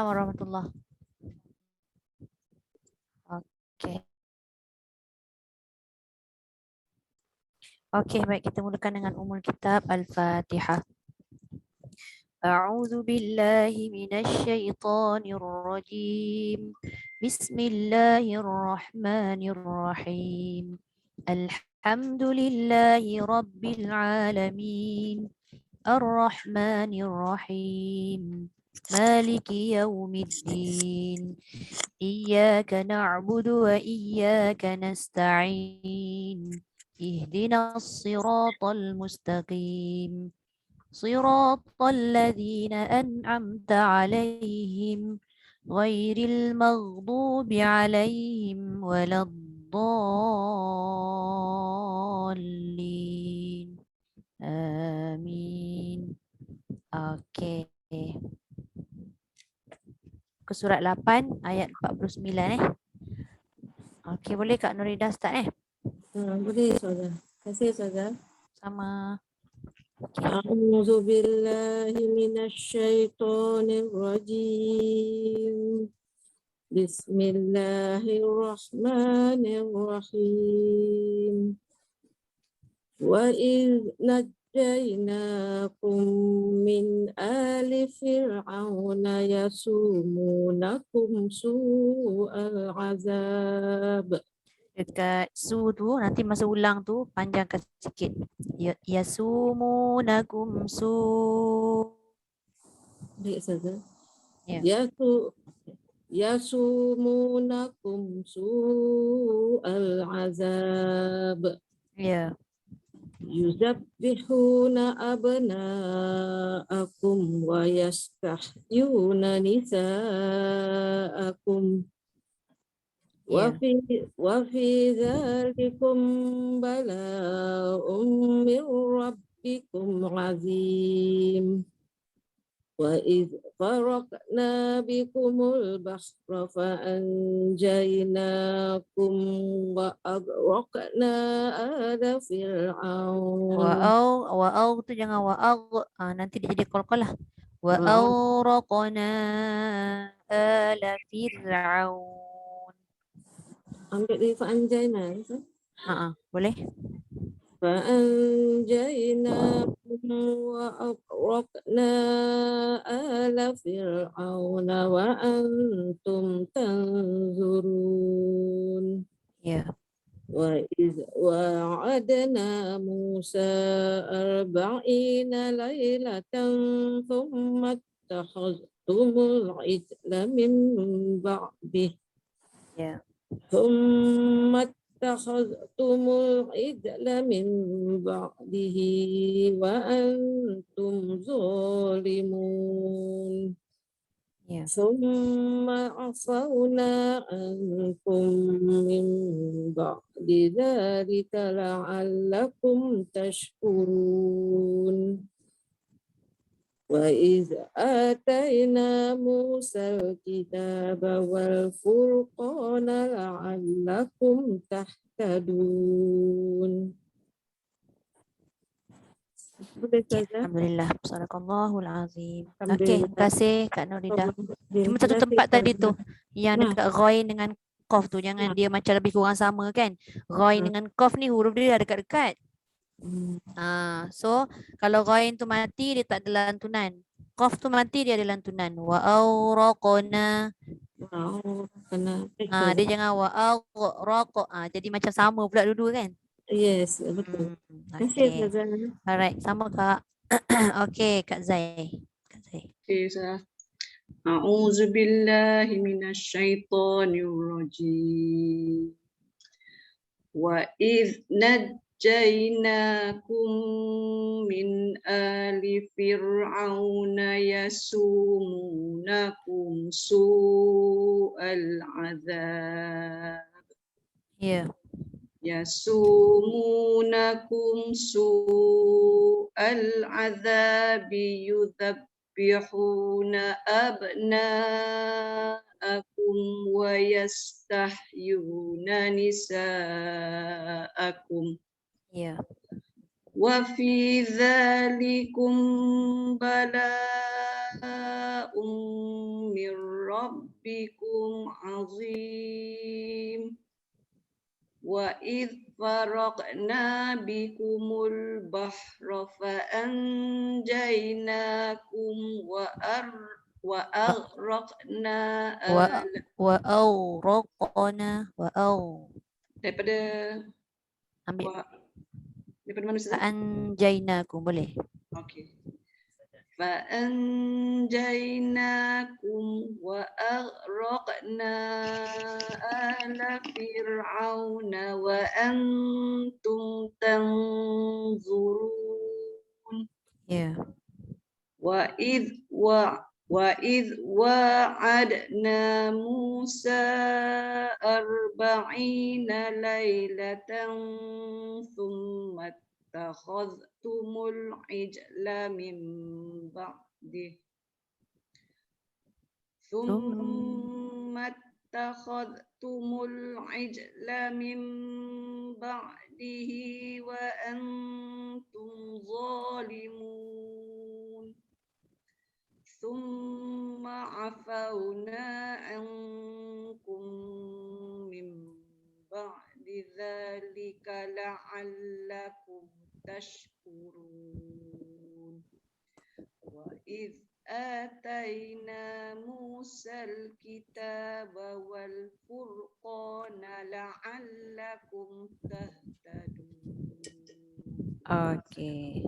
warahmatullahi. Okey. Okey, baik, kita mulakan dengan umul kitab Al-Fatihah. A'udzu billahi minasyaitonir rajim. Bismillahirrahmanirrahim. Alhamdulillahi rabbil alamin. Ar-Rahmanir Rahim. Maliki yaumiddin. Iyyaka na'budu wa iyyaka nasta'in. Ihdinas siratal mustaqim. Siratal ladzina an'amta 'alaihim ghairil maghdubi 'alaihim waladdallin. Amin. Okey. Ke surat 8 ayat 49 Okey, boleh Kak Nurida start Boleh Ustazah. Terima kasih Ustazah. Sama. A'udzu billahi minasyaitonir rajim. Bismillahirrahmanirrahim. Wa idz najjaynakum min ali fir'auna yasumunakum su'al azab. Dekat su tu nanti masa ulang tu panjangkan sikit. Yasumunakum su. Baik Ustazah. Ya. Yasumunakum su'al azab. Ya. Yuzabbihuna abna'akum wa yastahyuna nisa'akum. Wa fi dzalikum bala'un min rabbikum azim. Wa idz faraqna bikumul bahra fa anjaynakum wa aghraqna ala fir'aun. Wa tu jangan nanti dia jadi qalqalah. Wa awraqna ala fir'aun. Ambil dari fa anjayna. Boleh? فأنجيناكم وأغرقنا آل فرعون وأنتم تنظرون. وإذ وعدنا موسى 40 ليلة ثم اتخذتم العجل من بعده. اتخذتم العجل من بعده وأنتم ظالمون. ثم عفونا عنكم من بعد ذلك لعلكم تشكرون. وإذ آتينا موسى الكتاب والفرقان لعلكم تهتدون. Alhamdulillah. Sadaqallahul azim. Okey, terima kasih Kak Nurida. Cuma satu tempat tadi tu yang dekat ghain dengan qaf tu, jangan dia macam lebih kurang sama kan. Ghain dengan qaf ni huruf dia dah dekat-dekat. So kalau ghain tu mati dia tak ada lantunan. Qaf tu mati dia ada lantunan. Wa awraqna. Dia jangan wa awraq. Jadi macam sama pula dua-dua kan? Yes, betul. Okay. Alright, sama Kak. Okay, Kak Zai. Okay, A'udzu billahi minasyaitonir rajim. Wa idz najjaynakum min ali fir'auna yasumunakum su'al azab. Yasumunakum su'al azabi yudabbihuna abna'akum wa yastahyuna nisa'akum. Wa fi dzalikum bala'un mir ربكم عظيم وإذ فرقنا بكم البحر فأنجيناكم وأغرقنا daripada ambil daripada mana Ustazah? anjainakum boleh. Okey. فأنجيناكم وأغرقنا آل فرعون وأنتم تنظرون وإذ وعدنا موسى 40 ليلة ثم اتخذتم العجل من بعده وأنتم ظالمون ثم عفونا عنكم من بعد ذلك لعلكم تشكرون وإذ آتينا موسى الكتاب والفرقان لعلكم تهتدون. Okey.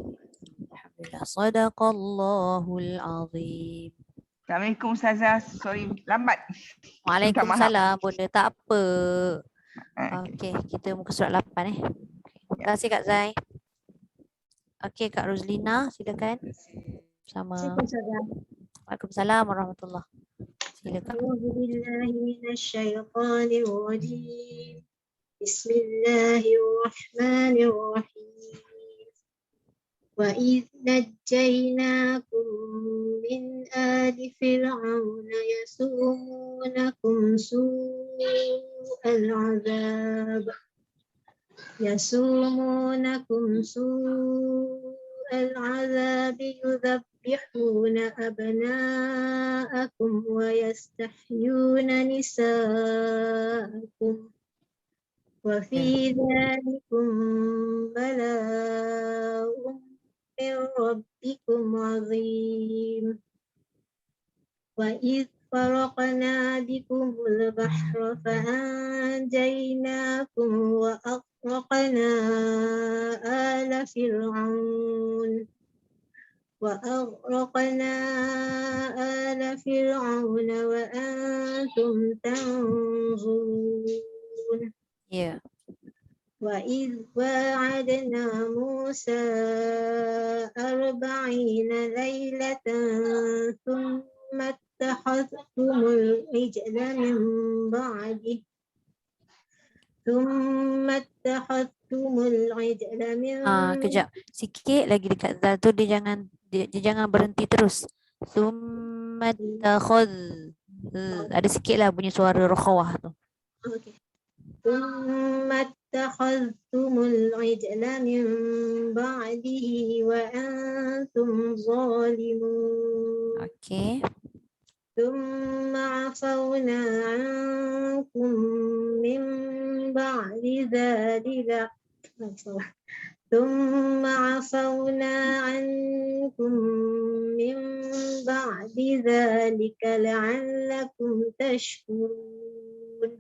Alhamdulillah. Sadaqallahul azim. Assalamualaikum Ustazah. Sorry lambat. Waalaikumsalam. Bunda tak apa. Okey. Okey, kita muka surat 8 Terima kasih Kak Zai. Okey, Kak Rozlina silakan. Sama. Waalaikumsalam warahmatullahi. Silakan. أعوذ بالله من الشيطان الرجيم بسم الله الرحمن الرحيم وإذ نجيناكم من آل فرعون يسومونكم سوء العذاب يذبحون أبناءكم ويستحيون نساءكم وفي ذلكم بلاء من ربكم عظيم وإذ فرقنا بكم البحر فأنجيناكم وأغرقنا آل فرعون وأنتم تنظرون وإذ واعدنا موسى 40 ليلة ثم اتخذتم العجل من بعده Kejap. Sikit lagi dekat zal tu dia jangan berhenti terus. Ada sikit lah bunyi suara rokhawah tu. ثم اتخذتم العجل من بعده وأنتم ظالمون Okey. ثم عفونا عنكم من بعد ذلك لعلكم تشكرون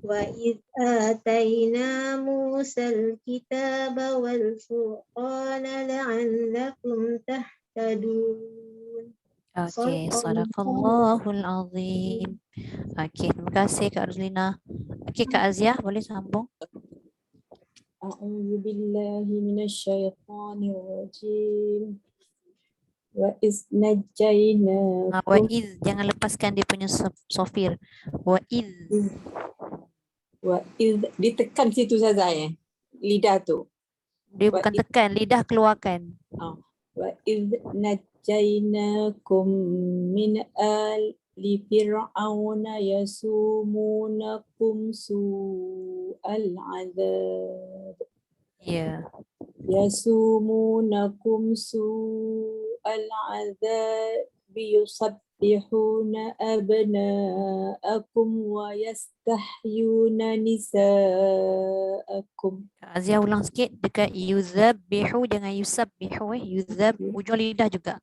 وإذ آتينا موسى الكتاب والفرقان لعلكم تهتدون. Okey, sadaqallahul azim. Okey, terima kasih Kak Rozlina. Okey, Kak Azia boleh sambung. أعوذ بالله من الشيطان الرجيم وإذ نجيناكم Wa iz, jangan lepaskan dia punya sofir. Wa iz. ditekan situ saja ya, lidah tu. Dia bukan tekan, lidah keluarkan. وإذ نجيناكم من آل فرعون يسومونكم سوء العذاب يسومونكم سوء العذاب يذبحون أبناءكم ويستحيون نساءكم. Azia ulang sikit dekat yuzabbihu, jangan yusabbihu yuzab ujung lidah juga.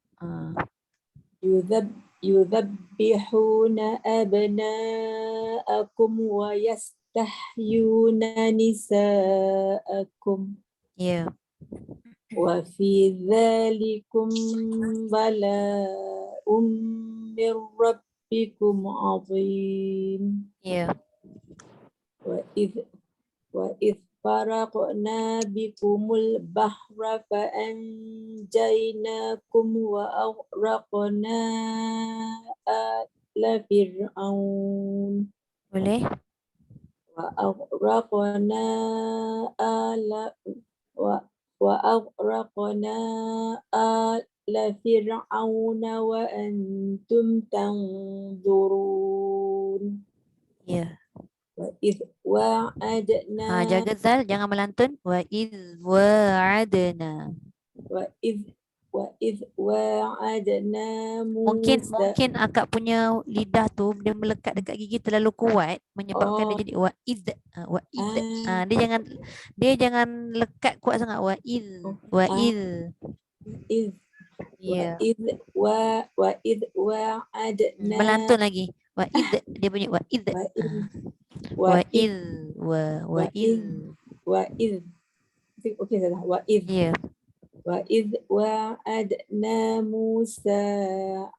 يذبحون أبناءكم ويستحيون نساءكم. Ya. وفي ذلكم بلاء من ربكم عظيم. Ya. وإذ فرقنا بكم البحر فأنجيناكم وأغرقنا آل فرعون. Boleh? وأغرقنا آل فرعون وأنتم تنظرون. Ya. وإذ وعدنا Jaga zal, jangan melantun. Wa idh wa'adna. وإذ وعدنا Mungkin موسى. akak punya lidah tu dia melekat dekat gigi terlalu kuat menyebabkan dia jadi wa idh. Dia jangan lekat kuat sangat wa idh. إذ Ya. وإذ وعدنا Melantun lagi. Wa idh, dia bunyi wa idh. Wa idh wa idh. وإذ أوكي salah. وإذ Ya. وإذ وعدنا موسى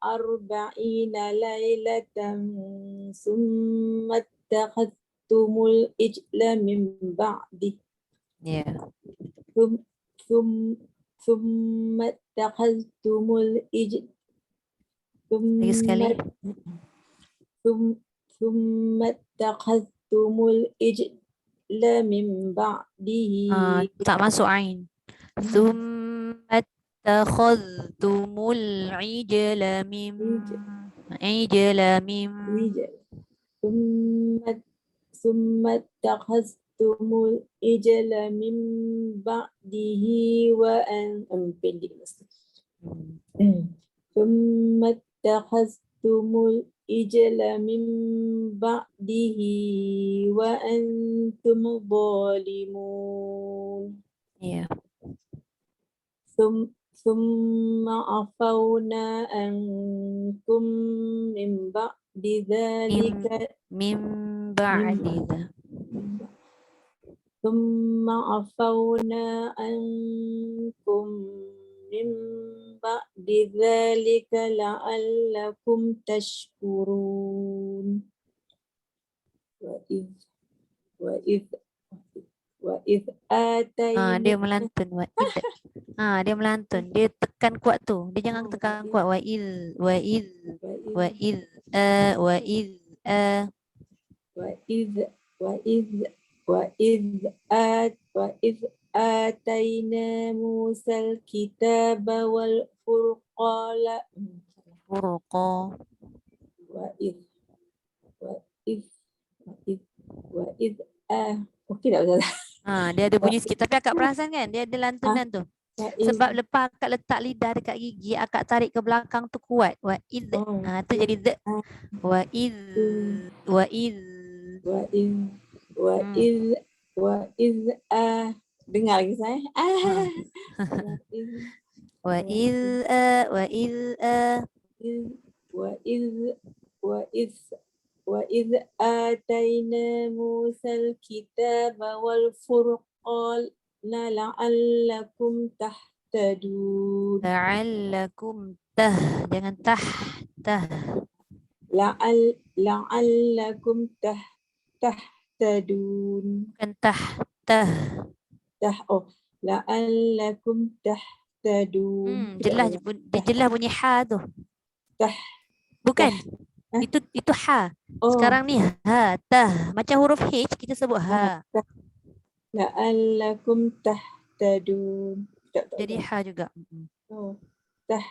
40 ليلة ثم اتخذتم العجل من بعده. Ya. ثم اتخذتم العجل. Lagi sekali. ثم اتخذتم العجل من بعده. Tak masuk ain. Thumma attakhadhtumul ijla min ثم اتخذتم العجل من بعده ثم اتخذتم العجل من بعده وأنتم ظالمون. Ya. ثم عفونا عنكم من بعد ذلك. Min ba'di dha. ثم عفونا عنكم من بعد ذلك لعلكم تشكرون. وإذ آتينا. Dia melantun wa id. Dia melantun. Dia tekan kuat tu. Dia jangan tekan kuat wa id wa id wa id wa id وإذ آتينا موسى الكتاب والفرقان. Okey tak Ustazah? Dia ada bunyi sikit tapi akak perasan kan dia ada lantunan tu. Sebab lepas akak letak lidah dekat gigi, akak tarik ke belakang tu kuat. Wa id. Tu jadi d. Wa id dengar lagi saya. وإذ آتينا موسى الكتاب والفرقان لعلكم تهتدون. jangan لعلكم تهتدون. bukan لعلكم تهتدون. jelas bunyi ha tu. Bukan. Itu ha. Sekarang ni ha, tah. Macam huruf H kita sebut ha. La'allakum tahtadun. Jadi ha juga. Tah.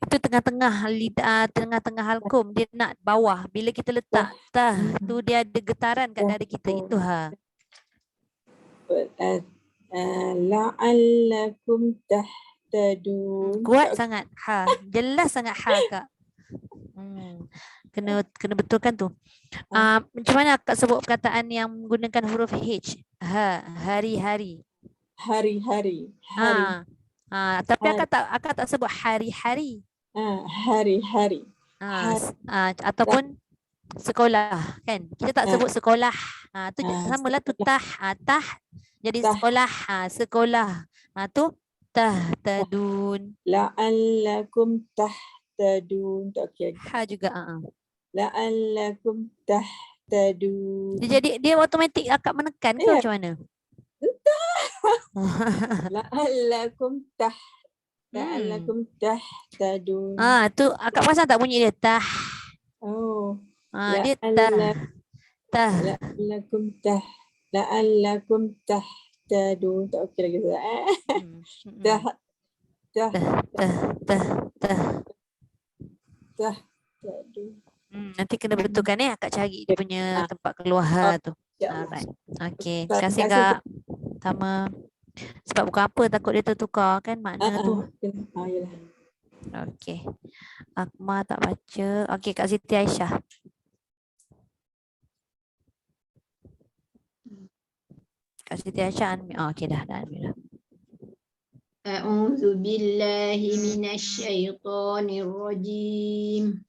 Itu tengah-tengah lidah, tengah-tengah halkum. Dia nak bawah. Bila kita letak tah, tu dia ada getaran kat dada kita. Itu ha. La'allakum tahtadun. Kuat sangat ha. Jelas sangat ha Kak. Kena betulkan tu. Macam mana Kak sebut perkataan yang menggunakan huruf H? Hari-hari. Hari-hari. Hari. Tapi akak tak sebut hari-hari. Hari-hari. Ataupun sekolah kan. Kita tak sebut sekolah. Tu samalah tu tah. Tah jadi Tah. sekolah. Sekolah. Tu tahtadun. La'allakum tahtadun. Tak okey. Ha juga. La'allakum tahtadun. Dia automatik akak menekan ke Ya. macam mana? La'allakum tahtadun. Tu akak perasan tak bunyi dia tah. Oh. Dia tah. La'allakum tahtadun. Tak okey lagi. Tahtadun. Nanti kena betulkan akak cari dia punya tempat keluar tu. Alright. Okey. Terima kasih Kak. Sama. Sebab bukan apa takut dia tertukar kan makna tu. Yalah. Okey. Akmal tak baca. Okey Kak Siti Aisyah. Kak Siti Aisyah okey dah unmute dah. A'udzu billahi minasyaitonir rajim.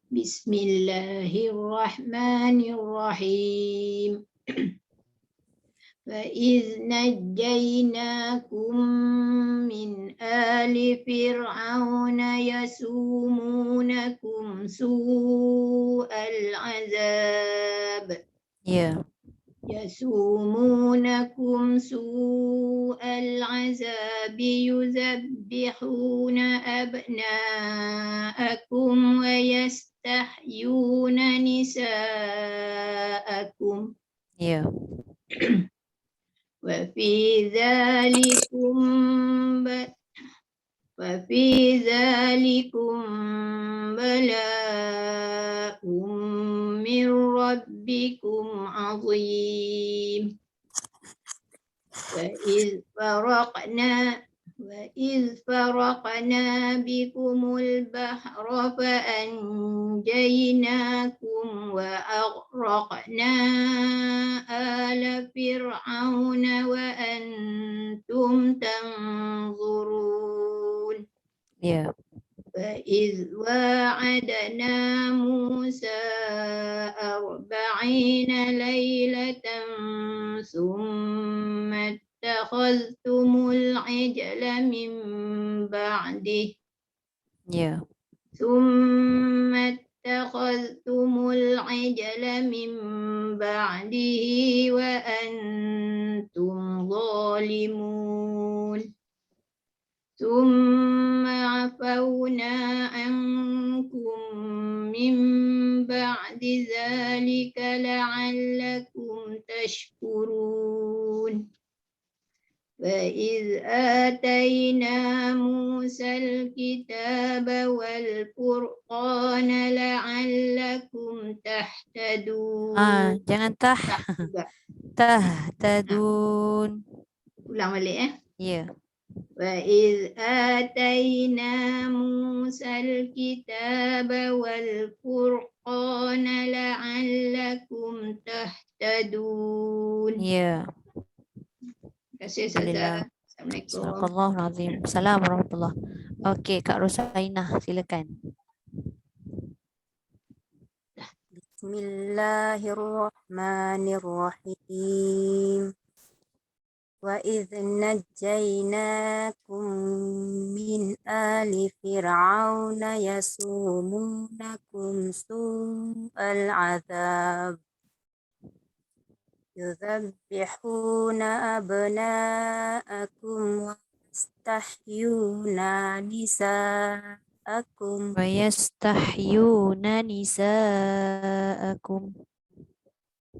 Bismillahirrahmanirrahim. وَإِذْ نَجَّيْنَاكُمْ مِنْ آلِ فِرْعَوْنَ يَسُومُونَكُمْ سُوءَ الْعَذَابِ يَسُومُونَكُمْ سُوءَ الْعَذَابِ يُذَبِّحُونَ أَبْنَاءَكُمْ وَيَسْتَحْيُونَ نِسَاءَكُمْ وفي ذلكم بلاء من ربكم عظيم وإذ فرقنا بكم البحر فأنجيناكم وأغرقنا آل فرعون وأنتم تنظرون فإذ واعدنا موسى 40 ليلة ثم اتخذتم العجل من بعده وأنتم ظالمون ثم عفونا عنكم من بعد ذلك لعلكم تشكرون وإذ آتينا موسى الكتاب والفرقان لعلكم تهتدون. Jangan tahtadun. Ulang balik Ya. وإذ آتينا موسى الكتاب والفرقان لعلكم تهتدون. Ya. Terima kasih Ustazah. Assalamualaikum. Astagfirullahaladzim. Assalamualaikum warahmatullahi. Okey Kak Rosainah silakan. Bismillahirrahmanirrahim. Wa idh najjaynakum min ali fir'auna yasumunakum su'al azab yuzabbihuna abna'akum wa yastahyuna nisa'akum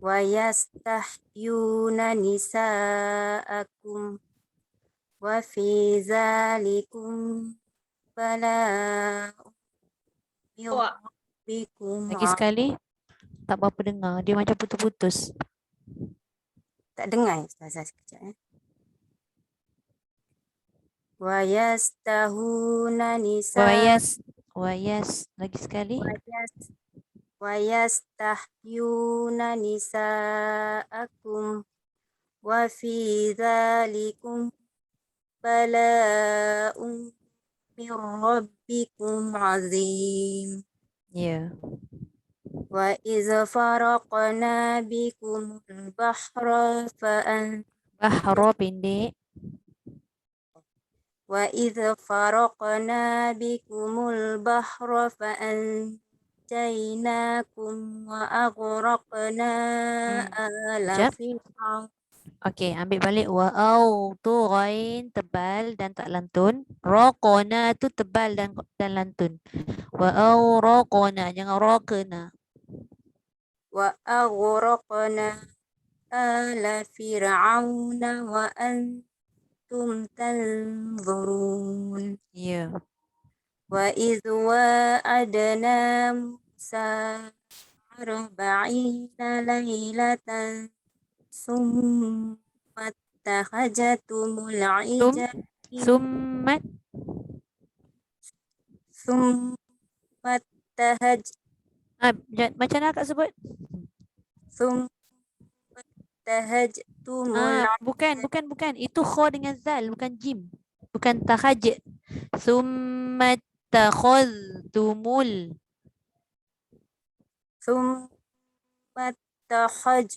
Wayastahyuna nisa'akum. wa fi zalikum bala'un min rabbikum. Lagi sekali. Tak berapa dengar. Dia macam putus-putus. Tak dengar Ustazah sekejap. Wayastahuna nisa Lagi sekali. wayastahyuna nisaakum wa fi dzalikum bala'un min rabbikum azim. Ya. Wa idza faraqna bikumul bahra Bahro pendek. wa idza faraqna bikumul bahra فأنجيناكم وأغرقنا آل Sekejap. فرعون. Okey, ambil balik wa'au tu ghain tebal dan tak lantun. Raqana tu tebal dan lantun. Wa'au raqana, jangan raqana. وأغرقنا آل فرعون وأنتم تنظرون. Ya. وإذ واعدنا موسى 40 ليلة ثم اتخذتم العجل Summat. ثم Macam mana Kak sebut? ثم اتخذتم Bukan. Itu kha dengan zal, bukan jim. Bukan tahaj. Summat takhadtumul. ثم اتخذ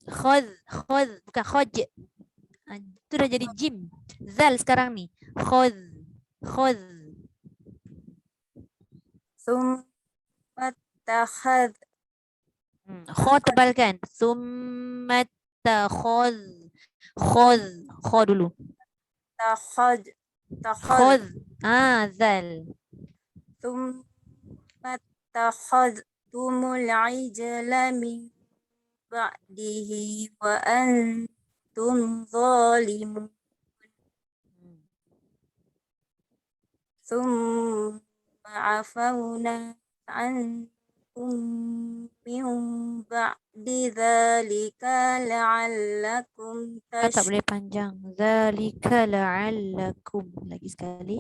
Khadh, bukan khaj. Itu dah jadi jim. Zal sekarang ni. Khadh. ثم اتخذ Kha tebal kan? Summat takhadh. Kha dulu. اتخذ Khadh. Zal. ثم اتخذتم العجل من بعده وأنتم ظالمون ثم عفونا عنكم من بعد ذلك لعلكم Tak تشكرون. boleh panjang. Zalika la'allakum. Lagi sekali.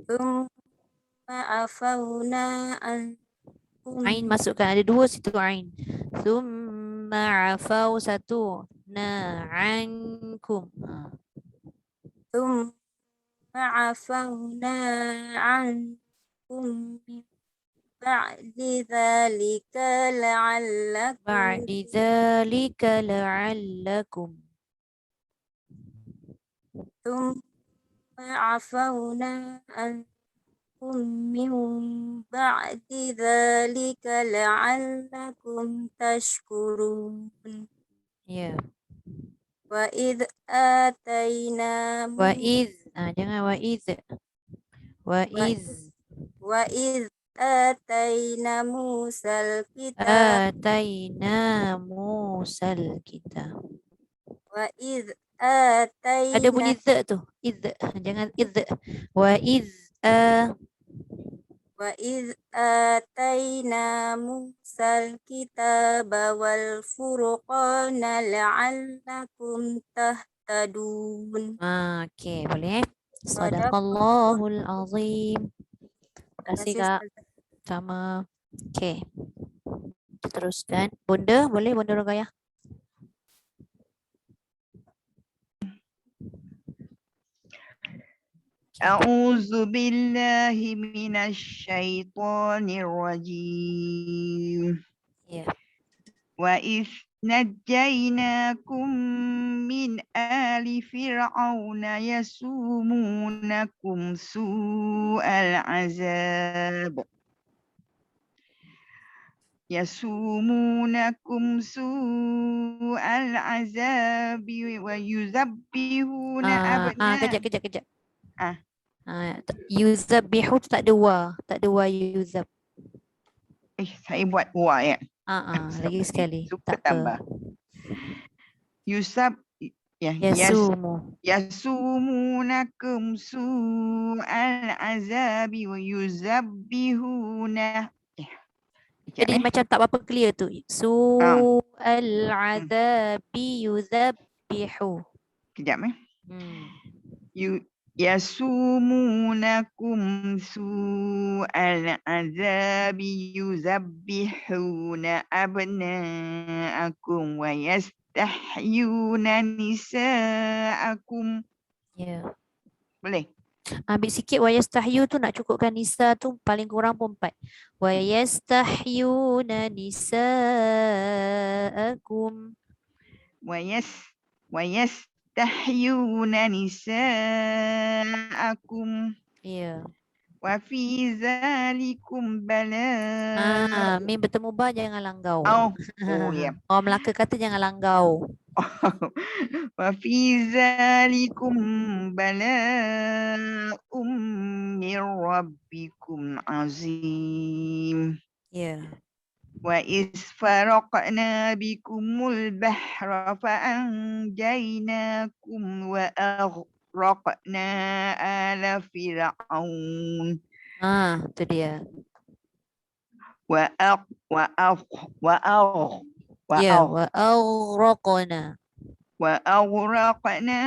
ثم عفونا عنكم Ain masukkan. Ada dua situ ain. Thumma afau satu. Ankum. ثم عفونا عنكم من بعد ذلك لعلكم Ba'di dzalika la'allakum. ثم عفونا عنكم من بعد ذلك لعلكم تشكرون. Ya. وإذ آتينا Wa'iz. Jangan wa'iz. Wa'iz. وإذ آتينا موسى الكتاب Ataina Musal kita. وإذ Ada bunyi آتينا z tu. Iz. Jangan iz. Wa'iz. وإذ آتينا موسى الكتاب والفرقان لعلكم تهتدون. Okey, boleh. Sadaqallah. Sadaqallahul azim. Terima kasih Kak. Ustazah. Sama. Okey. Kita teruskan. Bunda, boleh Bunda Rogayah? أعوذ بالله من الشيطان الرجيم Ya. وإذ نجيناكم من آل فرعون يسومونكم سوء العذاب ويذبحون أبناءكم Kejap. Ah. Yuzabbihu tu tak ada wa. Tak ada wa yuzab. Saya buat wa ya. Lagi sekali. Suka Tak apa. tambah. Yasumu. Yasumunakum su'al azabi wa yuzabbihuna. Jadi macam tak berapa clear tu. Su'al azabi yuzabbihu. Kejap يسومونكم سوء العذاب يذبحون أبناءكم ويستحيون نساءكم. Ya. Boleh? Ambil sikit wa yastahyu tu nak cukupkan nisa tu paling kurang pun 4. Wa yastahyuna nisaakum. ويستحيون نساءكم Ya. وفي ذلكم بلاء. Mim bertemu ba jangan langgau. Oh ya. Orang Melaka kata jangan langgau. وفي ذلكم بلاء من ربكم عظيم. Ya. وإذ فرقنا بكم البحر فأنجيناكم وأغرقنا آل فرعون. Tu dia. Ya, wa aghraqna. وأغرقنا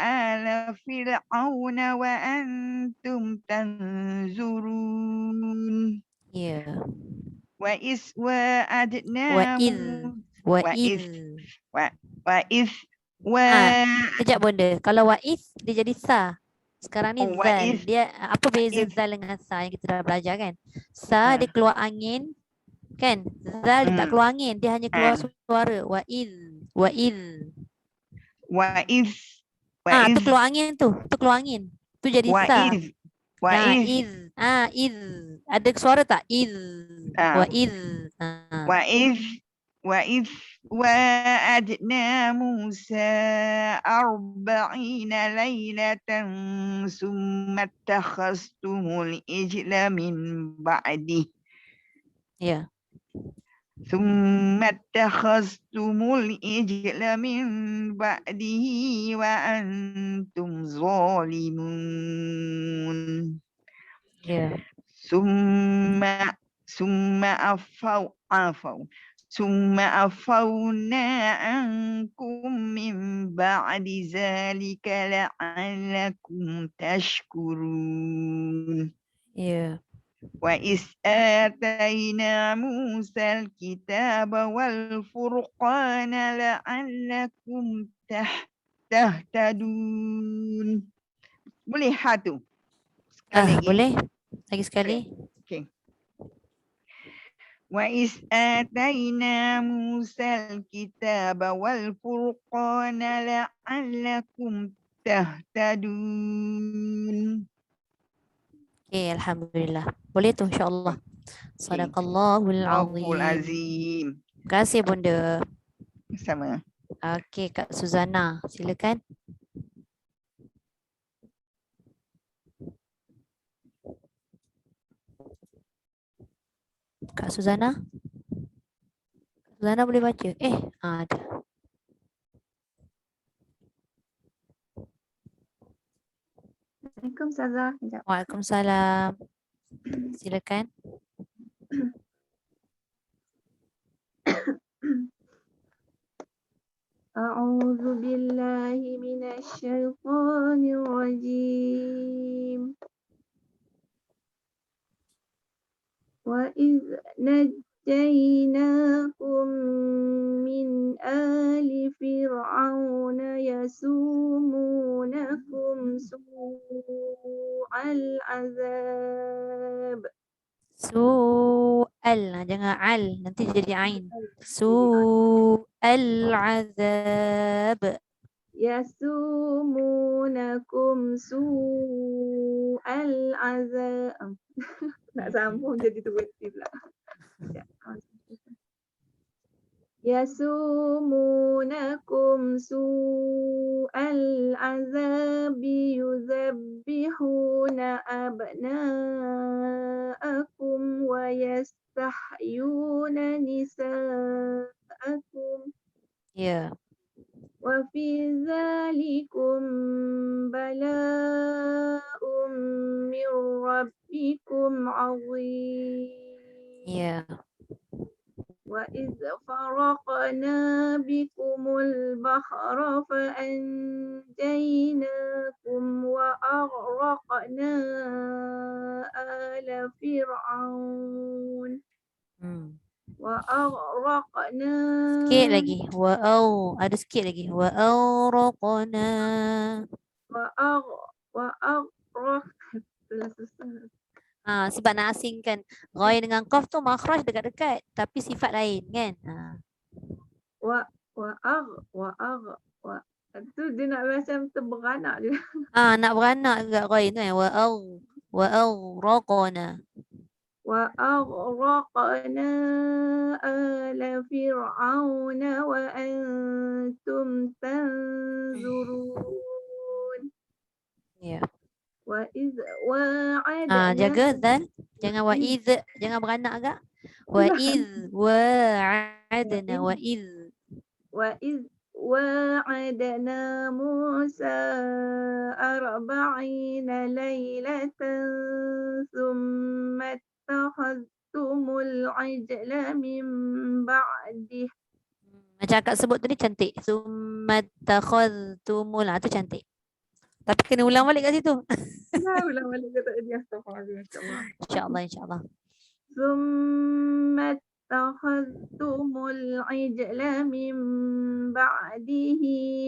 آل فرعون وأنتم تنظرون. Ya. وإذ وعدنا Wa'idh. وإذ Kejap bunda. Kalau wa'idh dia jadi sa. Sekarang ni Oh, zal. wa'idh. Dia apa beza Wa'idh. zal dengan sa yang kita dah belajar kan? Sa dia keluar angin kan? Zal dia tak keluar angin, dia hanya keluar suara. Wa'idh. وإذ Tu keluar angin tu. Tu keluar angin. Tu jadi sa. وإذ Idh. Ada suara tak? Idh. Wa'idh. وإذ وعدنا موسى 40 ليلة ثم اتخذتم العجل من بعده. Ya. ثم اتخذتم العجل من بعده وأنتم ظالمون. Ya. ثم عفونا عنكم من بعد ذلك لعلكم تشكرون. Ya. وإذ آتينا موسى الكتاب والفرقان لعلكم تهتدون. Boleh tu? Boleh? Lagi sekali. Okay. وإذ آتينا موسى الكتاب والفرقان لعلكم تهتدون. Okay, alhamdulillah. Boleh tu insya-Allah. Sadaqallahul azim. Azim. Terima kasih bunda. Sama. Okey, Kak Suzana, silakan. Kak Suzana? Suzana boleh baca? Ada. Assalamualaikum Ustazah. Sekejap. Waalaikumsalam. Silakan. A'udzu billahi minasyaitonir rajim. Wa idz najjaynakum min ali fir'auna yasumunakum su'al azab. Jangan al, nanti jadi ain. Su'al azab. Yasumunakum su'al azab. Nak sambung jadi tu berhenti pula. Yasumunakum su'al azabi yuzabbihuna abna'akum wa yastahyuna nisa'akum. Ya. Wa fi dzalikum bala'um min rabbikum 'azim. Ya. وإذ فرقنا بكم البحر فأنجيناكم وأغرقنا آل فرعون وأغرقنا Sikit lagi. Ada sikit lagi. Wa'awraqna. وأغرق Sebab nak asingkan ghain dengan qaf tu makhraj dekat-dekat tapi sifat lain kan. itu dia nak macam terberanak je. Nak beranak juga ghain tu kan. Wa'awraqna. وأغرقنا آل فرعون وأنتم تنظرون Ya. وإذ وعدنا Jaga dal. Jangan wa'idh. Jangan beranak agak. Wa'idh. Wa'adna. Wa'idh. وإذ وعدنا موسى 40 ليلة ثم اتخذتم العجل من بعده. Macam akak sebut tadi cantik. Summattakhadhtumul. Tu cantik. Tapi kena ulang balik kat situ. ulang balik kata dia astagfirullah. InsyaAllah. ثم اتخذتم العجل من بعده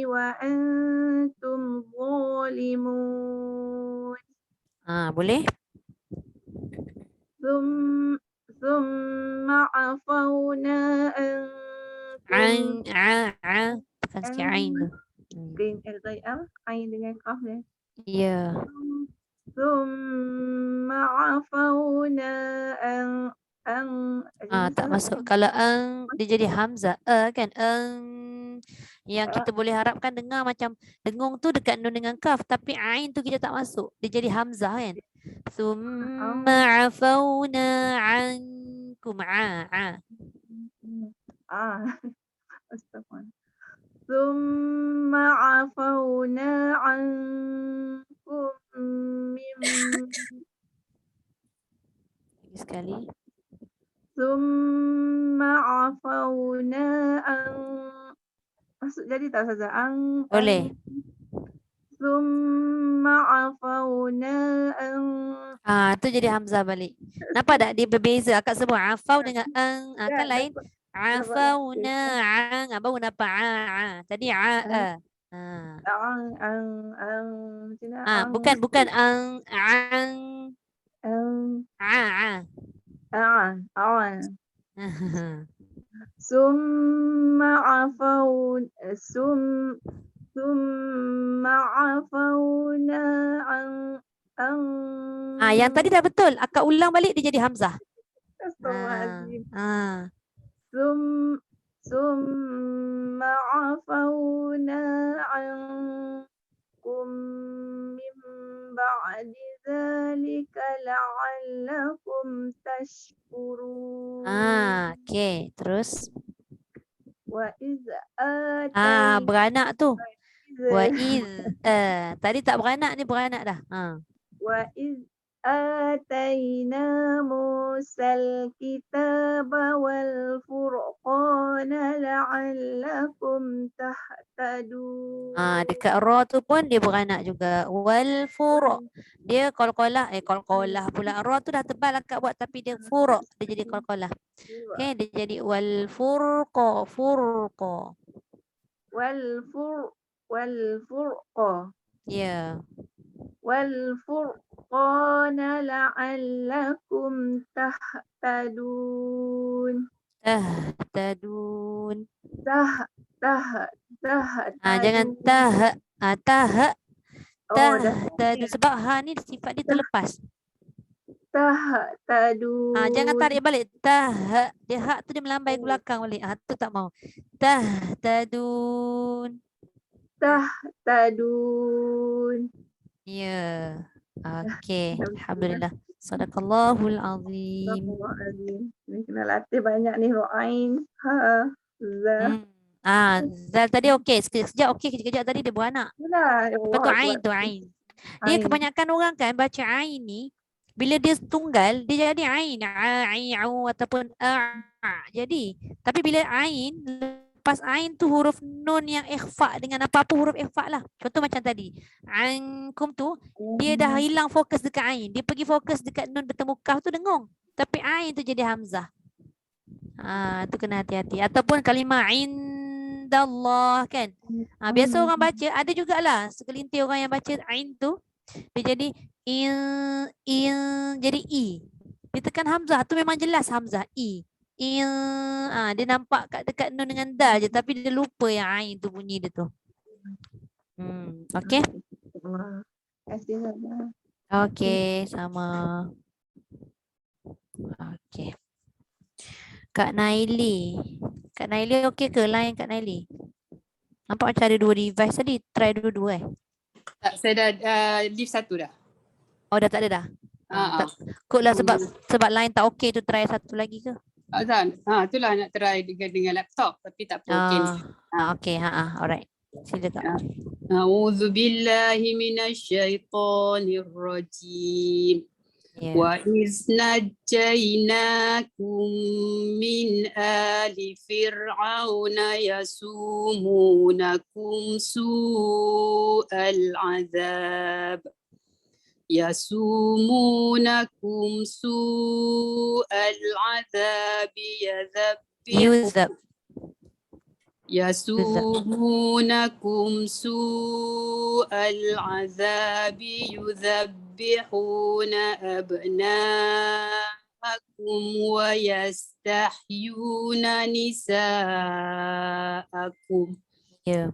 وأنتم ظالمون. Boleh? ثم عفونا عنكم. Tekan sikit ain tu. Ain dengan kaf ni. Ya. ثم عفونا Tak masuk. Kalau dia jadi hamzah kan. Yang kita boleh harapkan dengar macam dengung tu dekat nun dengan kaf tapi ain tu kita tak masuk. Dia jadi hamzah kan. Summa afawna ankum. Astagfirullah. ثم عفونا عنكم من Sekali. ثم عفونا masuk jadi tak saja Boleh. ثم عفونا Tu jadi hamzah balik. Nampak tak dia berbeza? Akak sebut afau dengan kan lain. Afauna baru dapat Tadi bukan ثم عفونا yang tadi dah betul. Akak ulang balik dia jadi hamzah. Astagfirullahaladzim. ثم عفونا عنكم من بعد ذلك لعلكم تشكرون. Okey, terus. وإذ آتينا beranak tu. Tadi tak beranak, ni beranak dah. وإذ آتينا موسى الكتاب والفرقان لعلكم تهتدون. Dekat ra tu pun dia beranak juga. Wal furuq. Dia qalqalah pula. Ra tu dah tebal akak buat tapi dia furuq. Dia jadi qalqalah. Okay, dia jadi wal furqa. والفرقة. Ya. والفرقان لعلكم تهتدون. Tahtadun. تهتدون. Jangan tahtadun. Sebab ha ni sifat dia terlepas. تهتدون. Jangan tarik balik. Dia hak tu dia melambai ke belakang balik. Tu tak mau. Tahtadun. Ya. Okey. Alhamdulillah. Sadaqallahul azim. Ni kena latih banyak ni. Ro'ain. Za. Zal tadi okey. Sekejap okey. Kejap tadi dia beranak. Itulah. Lepas tu ain tu ain. Dia kebanyakan orang kan baca ain ni. Bila dia tunggal, dia jadi ain, au ataupun jadi. Tapi bila ain, lepas ain tu huruf nun yang ikhfa dengan apa-apa huruf ikhfa lah. Contoh macam tadi. Ankum tu, dia dah hilang fokus dekat ain. Dia pergi fokus dekat nun bertemu kaf tu dengung. Tapi ain tu jadi hamzah. Tu kena hati-hati. Ataupun kalimah indallah kan. Biasa orang baca, ada jugalah segelintir orang yang baca ain tu, dia jadi in jadi i. Dia tekan hamzah tu memang jelas hamzah i. Dia nampak kat dekat nun dengan dal je tapi dia lupa yang ain tu bunyi dia tu. Okey. Terima kasih Ustazah. Okey, sama. Okey. Kak Naili. Kak Naili okey ke line Kak Naili? Nampak macam ada 2 device tadi. Try dua-dua Tak, saya dah leave satu dah. Oh dah tak ada dah? Ah, Kot lah sebab line tak okey tu try satu lagi ke? Azan, itulah nak try dengan laptop tapi tak apa okey. Okey, alright. Sila Kak. A'udzu billahi minasyaitonir rajim. Yeah. Wa iz najjaynakum min ali fir'auna yasumunakum su'al azab. يسومونكم سوء العذاب يسومونكم سوء العذاب يذبحون أبناءكم ويستحيون نساءكم. Yeah.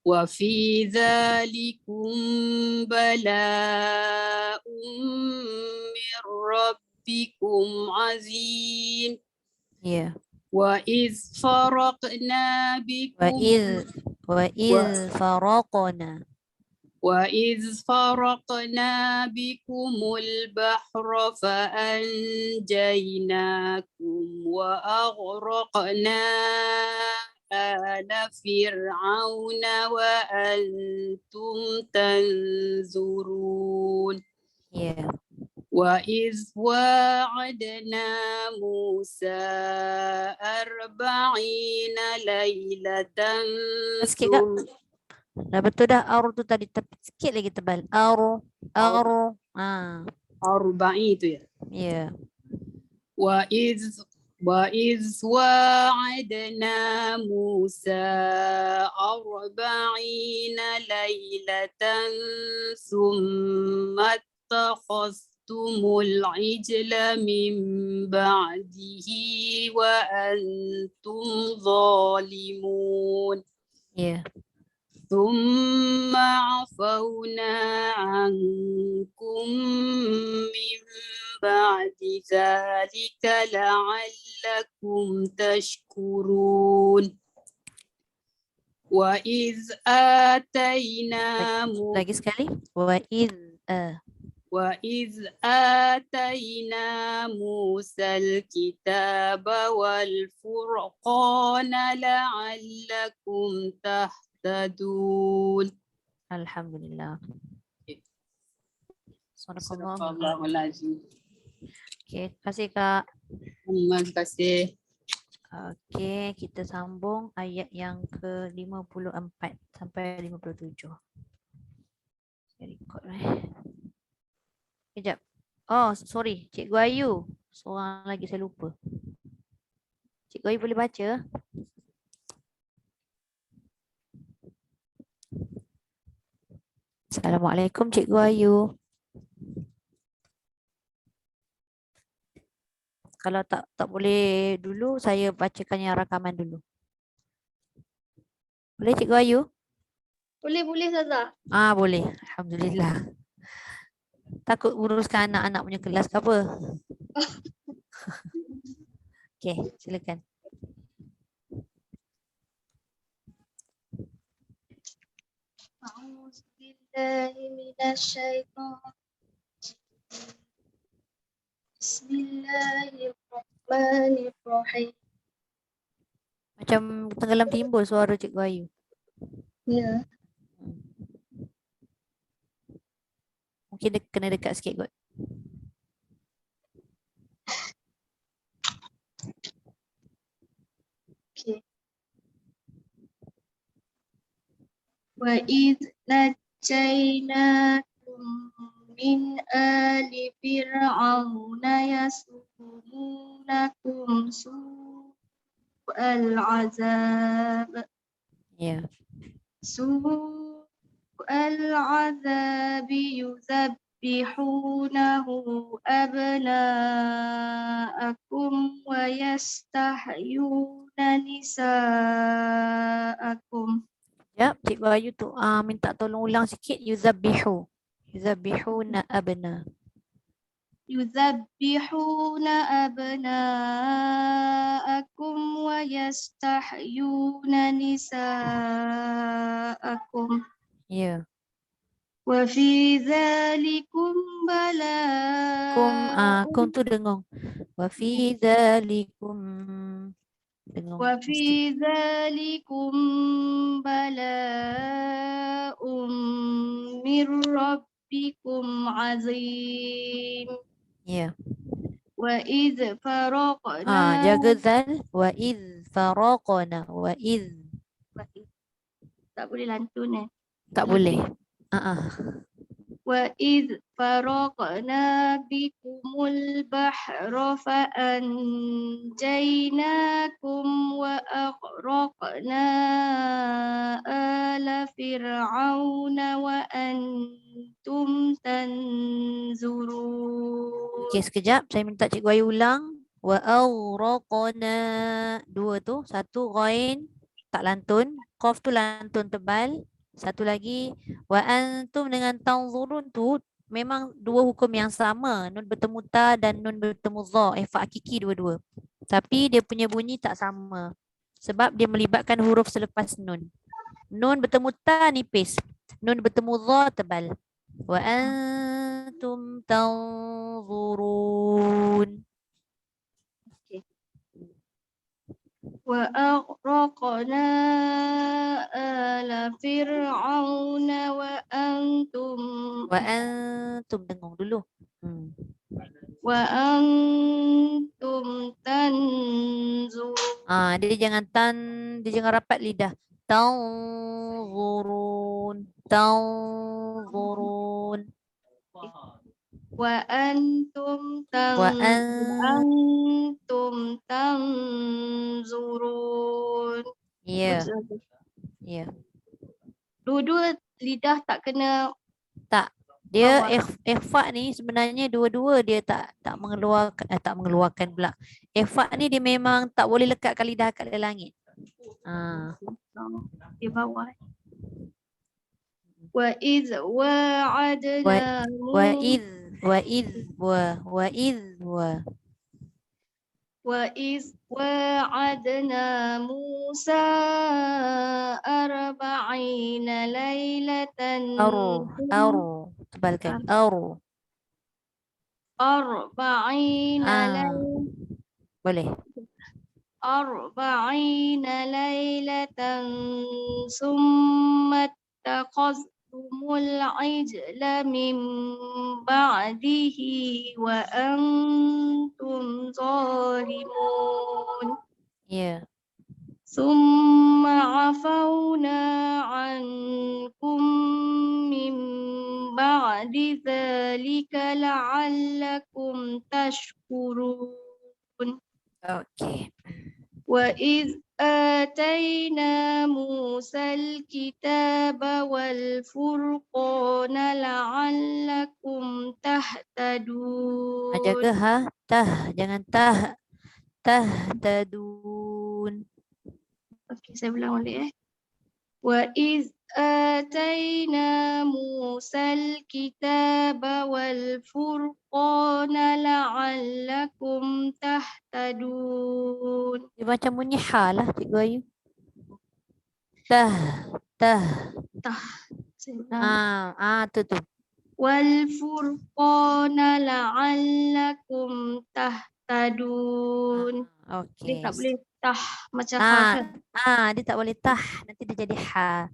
وفي ذلكم بلاء من ربكم عظيم. Yeah. وإذ فرقنا بكم وإذ فرقنا بكم البحر فأنجيناكم وأغرقنا آل فرعون وأنتم تنظرون. Yeah. وإذ واعدنا موسى 40 ليلة Sikit Kak. Dah betul dah ar tu tadi tapi sikit lagi tebal. Ar. 40 itu ya. Yeah. وإذ واعدنا موسى 40 ليلة ثم اتخذتم العجل من بعده وأنتم ظالمون. Yeah. ثم عفونا عنكم من بعد ذلك لعلكم تشكرون. وإذ آتينا Lagi sekali. وإذ آتينا موسى الكتاب والفرقان لعلكم تهتدون. Alhamdulillah. Sadaqallahul Okay, terima kasih Kak. Terima kasih. Okay, kita sambung ayat yang ke-54 sampai 57. Saya record Kejap. Oh, sorry. Cikgu Ayu. Seorang lagi saya lupa. Cikgu Ayu boleh baca? Assalamualaikum Cikgu Ayu. Kalau tak boleh dulu, saya bacakan yang rakaman dulu. Boleh Cikgu Ayu? Boleh Ustazah. Boleh. Alhamdulillah. Takut uruskan anak-anak punya kelas ke apa? Okey, silakan. Bismillahirrahmanirrahim. Macam tenggelam timbul suara Cikgu Ayu. Ya. Mungkin kena dekat sikit kot. وإذ نجيناكم من آل فرعون يسومونكم سوء العذاب Ya. سوء العذاب يذبحونه أبناءكم ويستحيون نساءكم Sekejap, Cikgu Ayu tu minta tolong ulang sikit. Yuzabbihu. Yuzabbihuna abna. يذبحون أبناءكم ويستحيون نساءكم Ya. وفي ذلكم بلاء Kum tu dengung. Wa fi dzalikum. Dengung. mesti. وفي ذلكم بلاء من ربكم عظيم Ya. وإذ فرقنا Jaga zal. Wa idh faraqna. Wa idh. tak boleh lantun Tak boleh. وإذ فرقنا بكم البحر فأنجيناكم وأغرقنا آل فرعون وأنتم تنظرون. Okey, sekejap. Saya minta Cikgu Ayu ulang. Wa awraqna. Dua tu. Satu ghain. Tak lantun. Qaf tu lantun tebal. Satu lagi. Wa antum dengan tanzurun tu. Memang dua hukum yang sama. Nun bertemu ta dan nun bertemu za. Fa hakiki dua-dua. Tapi dia punya bunyi tak sama. Sebab dia melibatkan huruf selepas nun. Nun bertemu ta nipis. Nun bertemu za tebal. Wa antum tanzurun. وأغرقنا آل فرعون وأنتم Wa antum dengung dulu. وأنتم تنظرون. Dia jangan rapat lidah. Tanzurun. Tanzurun. وأنتم Wa وأنتم تنظرون. Ya. Ya. Dua-dua lidah tak kena. Tak. Dia ikhfa ni sebenarnya dua-dua dia tak mengeluarkan pula. Ikhfa ni dia memang tak boleh lekatkan lidah kat dalam langit. Di bawah. وإذ وعدنا وإذ وعدنا موسى 40 ليلة tebalkan 40 ليلة boleh 40 ليلة ثم اتخذتم العجل من بعده وأنتم ظالمون. Ya. ثم عفونا عنكم من بعد ذلك لعلكم تشكرون. Okey. وإذ آتينا موسى الكتاب والفرقان لعلكم تهتدون. Jaga jangan tahtadun. Okey, saya ulang balik وإذ آتينا موسى الكتاب والفرقان لعلكم تهتدون. Dia macam bunyi ha lah Cikgu Ayu. Tu. والفرقان لعلكم تهتدون. Okey. Dia tak boleh tah macam ha kan? Dia tak boleh tah, nanti dia jadi ha.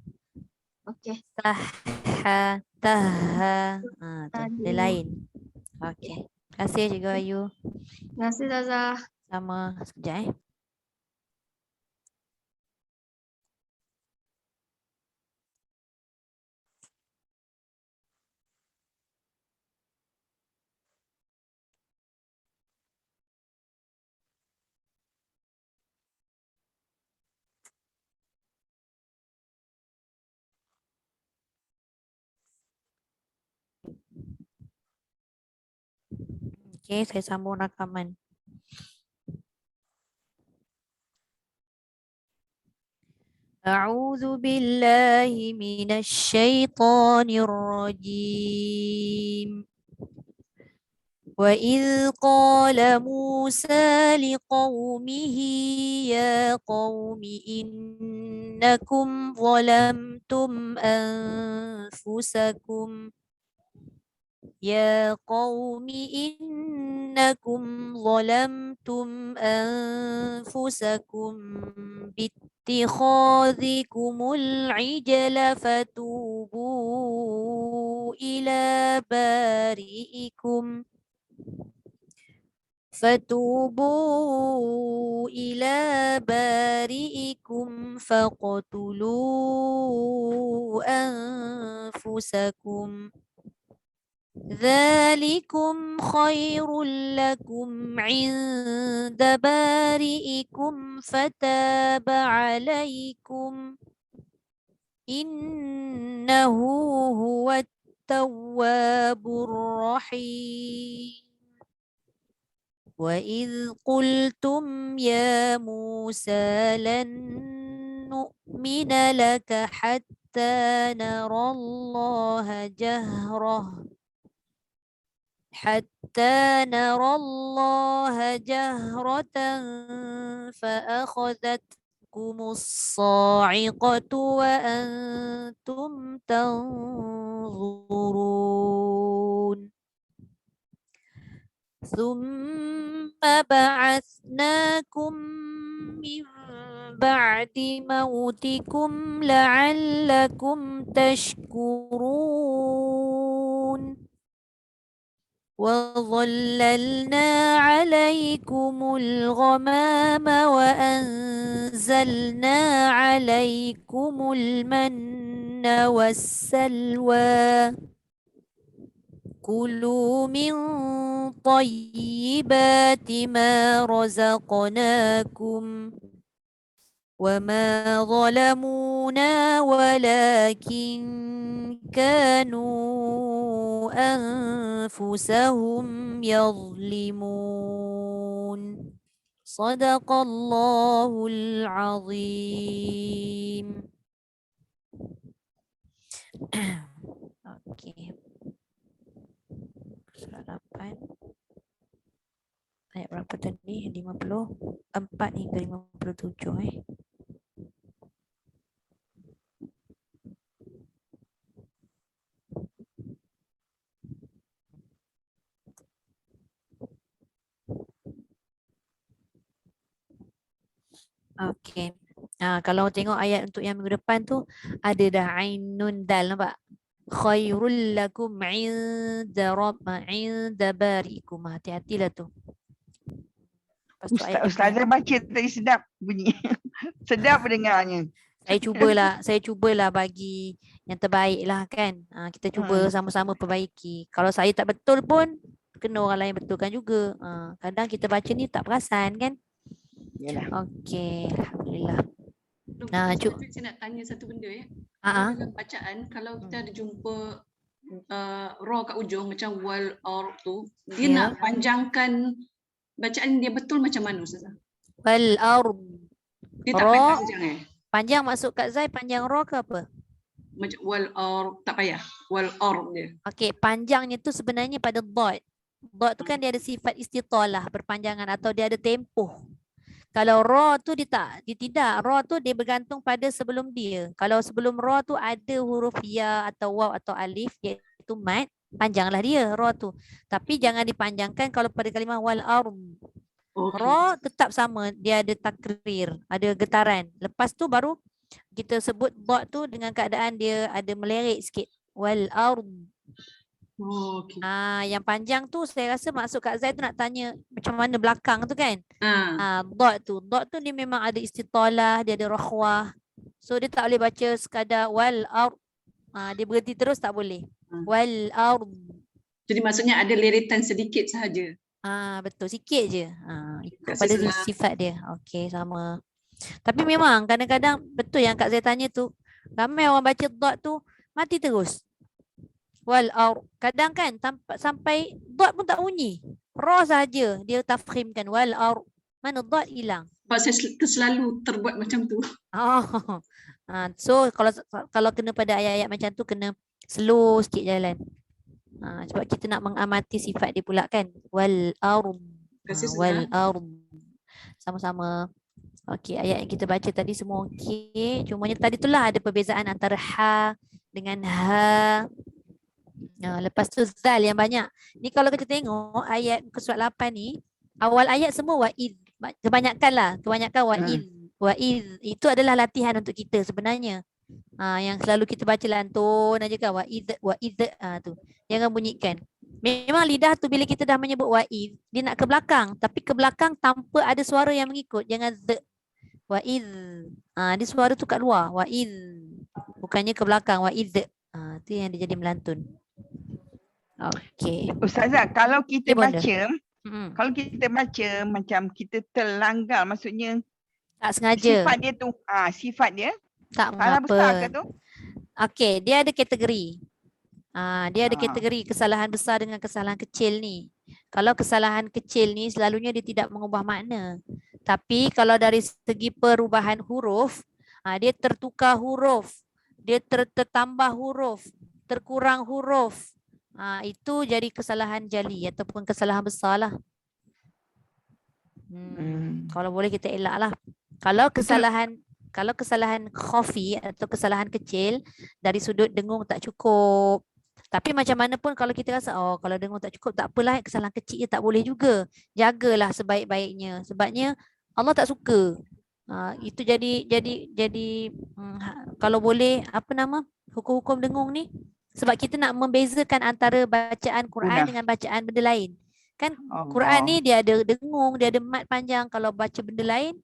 Okey. Tah. Tu dia lain. Okey. Terima kasih Cikgu Ayu. Terima kasih Zaza. Sama sekejap Okey, saya sambung rakaman. أعوذ بالله من الشيطان الرجيم وإذ قال موسى لقومه يا قوم إنكم ظلمتم أنفسكم يا قوم إنكم ظلمتم أنفسكم باتخاذكم العجل فتوبوا إلى بارئكم فاقتلوا أنفسكم ذلكم خير لكم عند بارئكم فتاب عليكم إنه هو التواب الرحيم وإذ قلتم يا موسى لن نؤمن لك حتى نرى الله جهرة فأخذتكم الصاعقة وأنتم تنظرون ثم بعثناكم من بعد موتكم لعلكم تشكرون وظللنا عليكم الغمام وأنزلنا عليكم المن والسلوى كلوا من طيبات ما رزقناكم وما ظلمونا ولكن كانوا أنفسهم يظلمون صدق الله العظيم. Okey. Surah 8. Ayat berapa tadi? 54 hingga 57 Okey. Kalau tengok ayat untuk yang minggu depan tu ada dah ain nun dal, nampak? Khairul lakum inda barikum. Hati-hatilah tu. Lepas tu ayat Ustazah baca tadi sedap bunyi. Sedap dengarnya. saya cubalah bagi yang terbaik lah kan. Kita cuba sama-sama perbaiki. Kalau saya tak betul pun kena orang lain betulkan juga. Kadang kita baca ni tak perasan kan. Yalah. Okey, alhamdulillah. Saya nak tanya satu benda ya. Dalam bacaan kalau kita ada jumpa ra kat ujung macam wal or tu, dia nak panjangkan bacaan dia betul macam mana Ustazah? Wal ard. Dia tak payah panjang Panjang maksud Kak Zai panjang ra ke apa? Macam wal or tak payah. Wal or dia. Okey, panjangnya tu sebenarnya pada dot. Dot tu kan dia ada sifat istitalah, berpanjangan atau dia ada tempoh. Kalau ra tu dia tidak. Ra tu dia bergantung pada sebelum dia. Kalau sebelum ra tu ada huruf ya atau waw atau alif iaitu mad, panjanglah dia ra tu. Tapi jangan dipanjangkan kalau pada kalimah wal ard. Ra tetap sama, dia ada takrir, ada getaran. Lepas tu baru kita sebut dot tu dengan keadaan dia ada melerik sikit. Wal ard. Yang panjang tu saya rasa maksud Kak Zai tu nak tanya macam mana belakang tu kan. Dot tu dia memang ada istitalah, dia ada rakhwah. So dia tak boleh baca sekadar wal ard. Dia berhenti terus tak boleh. Wal ard. Jadi maksudnya ada liritan sedikit sahaja. Betul, sikit je. Ikut pada sifat dia. Okey, sama. Tapi memang kadang-kadang betul yang Kak Zai tanya tu, ramai orang baca dot tu mati terus. Wal ard. Kadang kan sampai dot pun tak bunyi. Ra saja dia tafkhimkan wal ar. Mana dad hilang. Sebab saya selalu terbuat macam tu. Oh. So kalau kena pada ayat-ayat macam tu kena slow sikit jalan. Sebab kita nak mengamati sifat dia pula kan. Wal arm. Wal arm. Sama-sama. Okey, ayat yang kita baca tadi semua okey. Cumanya tadi itulah ada perbezaan antara ha dengan ha. Lepas tu zal yang banyak. Ni kalau kita tengok ayat muka surat 8 ni, awal ayat semua wa'id. Kebanyakan wa'id. Wa'id itu adalah latihan untuk kita sebenarnya. Yang selalu kita baca lantun aja kan wa'id tu. Jangan bunyikan. Memang lidah tu bila kita dah menyebut wa'id, dia nak ke belakang, tapi ke belakang tanpa ada suara yang mengikut. Jangan wa'id. Dia suara tu kat luar, wa'id. Bukannya ke belakang wa'id. Tu yang dia jadi melantun. Okey. Ustazah, kalau kita Bonda. baca, kalau kita baca macam kita terlanggar, maksudnya Tak sengaja. sifat dia tu, sifat dia Tak salah besar ke mengapa. tu? Okey, dia ada kategori. Dia ada kategori kesalahan besar dengan kesalahan kecil ni. Kalau kesalahan kecil ni selalunya dia tidak mengubah makna. Tapi kalau dari segi perubahan huruf, dia tertukar huruf, dia tertambah huruf, terkurang huruf. Itu jadi kesalahan jali ataupun kesalahan besar lah. Kalau boleh kita elak lah. Kalau kesalahan khafi atau kesalahan kecil dari sudut dengung tak cukup. Tapi macam mana pun kalau kita rasa kalau dengung tak cukup tak apalah, kesalahan kecil tak boleh juga. Jagalah sebaik-baiknya. Sebabnya Allah tak suka. Itu jadi kalau boleh hukum-hukum dengung ni, sebab kita nak membezakan antara bacaan Quran dengan bacaan benda lain. Kan Quran ni dia ada dengung, dia ada mat panjang. Kalau baca benda lain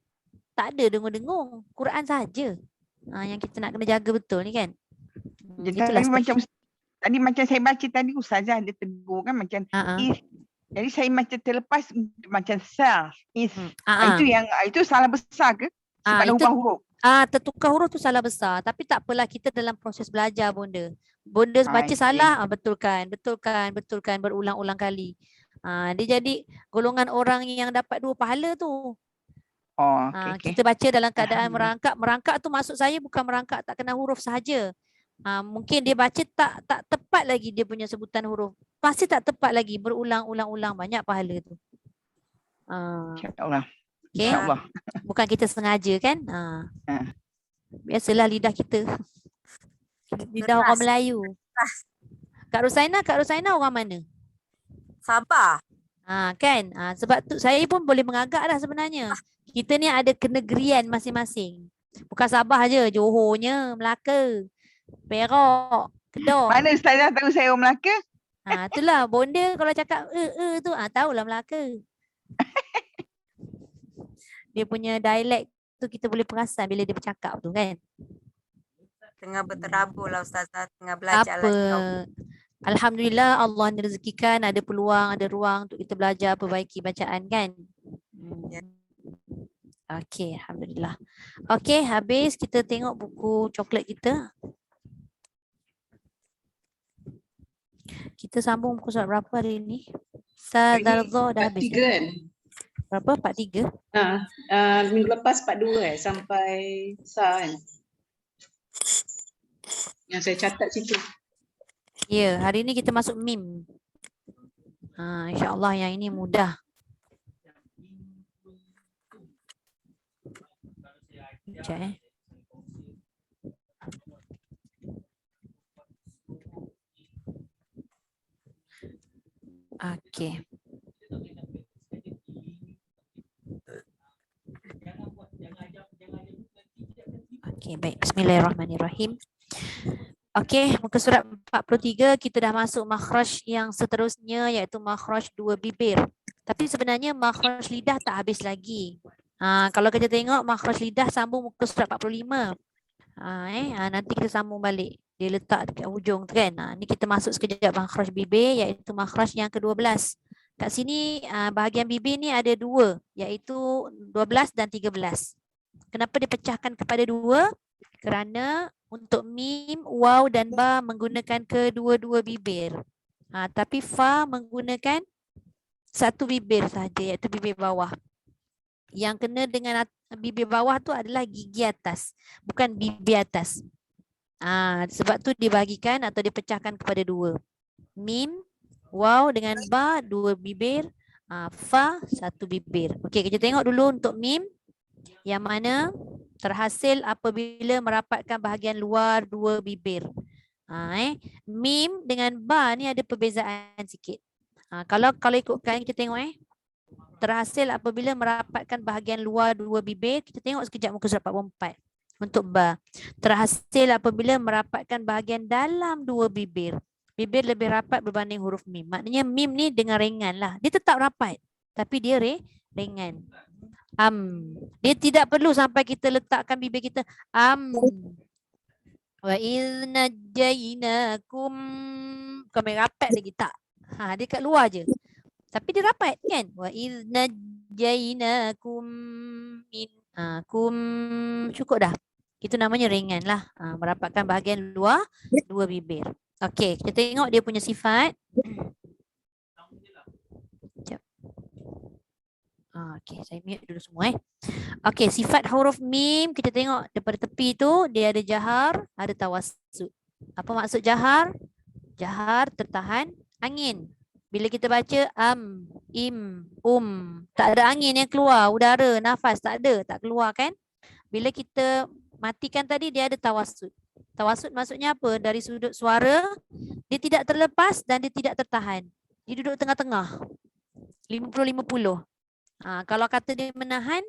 tak ada dengung-dengung. Quran saja. Yang kita nak kena jaga betul ni kan. Jadi macam saya baca tadi Ustazah dia tegur kan macam if. Jadi saya macam terlepas macam self if. Itu salah besar ke? Sebab ubah huruf. Tertukar huruf tu salah besar. Tapi tak apalah, kita dalam proses belajar Bonda. Bonda baca salah, betulkan berulang-ulang kali. Dia jadi golongan orang yang dapat 2 pahala tu. Kita baca dalam keadaan merangkak. Merangkak tu maksud saya bukan merangkak tak kena huruf sahaja. Mungkin dia baca tak tepat lagi dia punya sebutan huruf. Pasti tak tepat lagi, berulang-ulang banyak pahala tu. InsyaAllah. Okay? InsyaAllah. Bukan kita sengaja kan? Biasalah lidah kita. Lidah orang Melayu. Kak Rusaina orang mana? Sabah. Kan? Sebab tu saya pun boleh mengagak dah sebenarnya. Kita ni ada kenegerian masing-masing. Bukan Sabah je, Johornya, Melaka, Perak, Kedah. Mana Ustazah tahu saya orang Melaka? Itulah Bonda kalau cakap tu tahulah Melaka. Dia punya dialek tu kita boleh perasan bila dia bercakap tu kan. Tengah berterabur lah Ustazah, tengah belajar lah. Alhamdulillah Allah rezekikan ada peluang, ada ruang untuk kita belajar, perbaiki bacaan kan. Okey, alhamdulillah. Okey, habis kita tengok buku coklat kita. Kita sambung muka surat berapa hari ni? Sadarzo dah habis. 43 kan? Berapa? 43? Minggu lepas 42 sampai sa kan? Yang saya catat situ. Ya, hari ni kita masuk mim. InsyaAllah yang ini mudah. Sekejap Okey. Okey, baik. Bismillahirrahmanirrahim. Okey, muka surat 43 kita dah masuk makhraj yang seterusnya iaitu makhraj 2 bibir. Tapi sebenarnya makhraj lidah tak habis lagi. Kalau kita tengok makhraj lidah sambung muka surat 45. Nanti kita sambung balik. Dia letak dekat hujung tu kan. Ni kita masuk sekejap makhraj bibir iaitu makhraj yang ke-12. Kat sini bahagian bibir ni ada 2 iaitu 12 dan 13. Kenapa dipecahkan kepada 2? Kerana untuk mim, waw dan ba menggunakan kedua-dua bibir. Tapi fa menggunakan satu bibir saja, iaitu bibir bawah. Yang kena dengan bibir bawah tu adalah gigi atas, bukan bibir atas. Sebab tu dibahagikan atau dipecahkan kepada dua. Mim, waw dengan ba, dua bibir. Fa, satu bibir. Okey, kita tengok dulu untuk mim. Yang mana terhasil apabila merapatkan bahagian luar dua bibir. Mim dengan ba ni ada perbezaan sikit. Kalau ikutkan kita tengok terhasil apabila merapatkan bahagian luar dua bibir. Kita tengok sekejap muka surat 44. Untuk ba. Terhasil apabila merapatkan bahagian dalam dua bibir. Bibir lebih rapat berbanding huruf mim. Maknanya mim ni dengan ringan lah. Dia tetap rapat. Tapi dia ringan. Dia tidak perlu sampai kita letakkan bibir kita. Wa idh najjaynakum. Kami rapat lagi tak. Dia kat luar je. Tapi dia rapat kan? Wa idh najjaynakum min kum. Cukup dah. Itu namanya ringan lah. Merapatkan bahagian luar dua bibir. Okey, kita tengok dia punya sifat. Sekejap. Okey, saya mute dulu semua Okey, sifat huruf mim kita tengok daripada tepi tu dia ada jahar, ada tawassut. Apa maksud jahar? Jahar tertahan angin. Bila kita baca im, tak ada angin yang keluar, udara, nafas tak ada, tak keluar kan? Bila kita matikan tadi dia ada tawassut. Tawassut maksudnya apa? Dari sudut suara, dia tidak terlepas dan dia tidak tertahan. Dia duduk tengah-tengah. 50-50. Kalau kata dia menahan,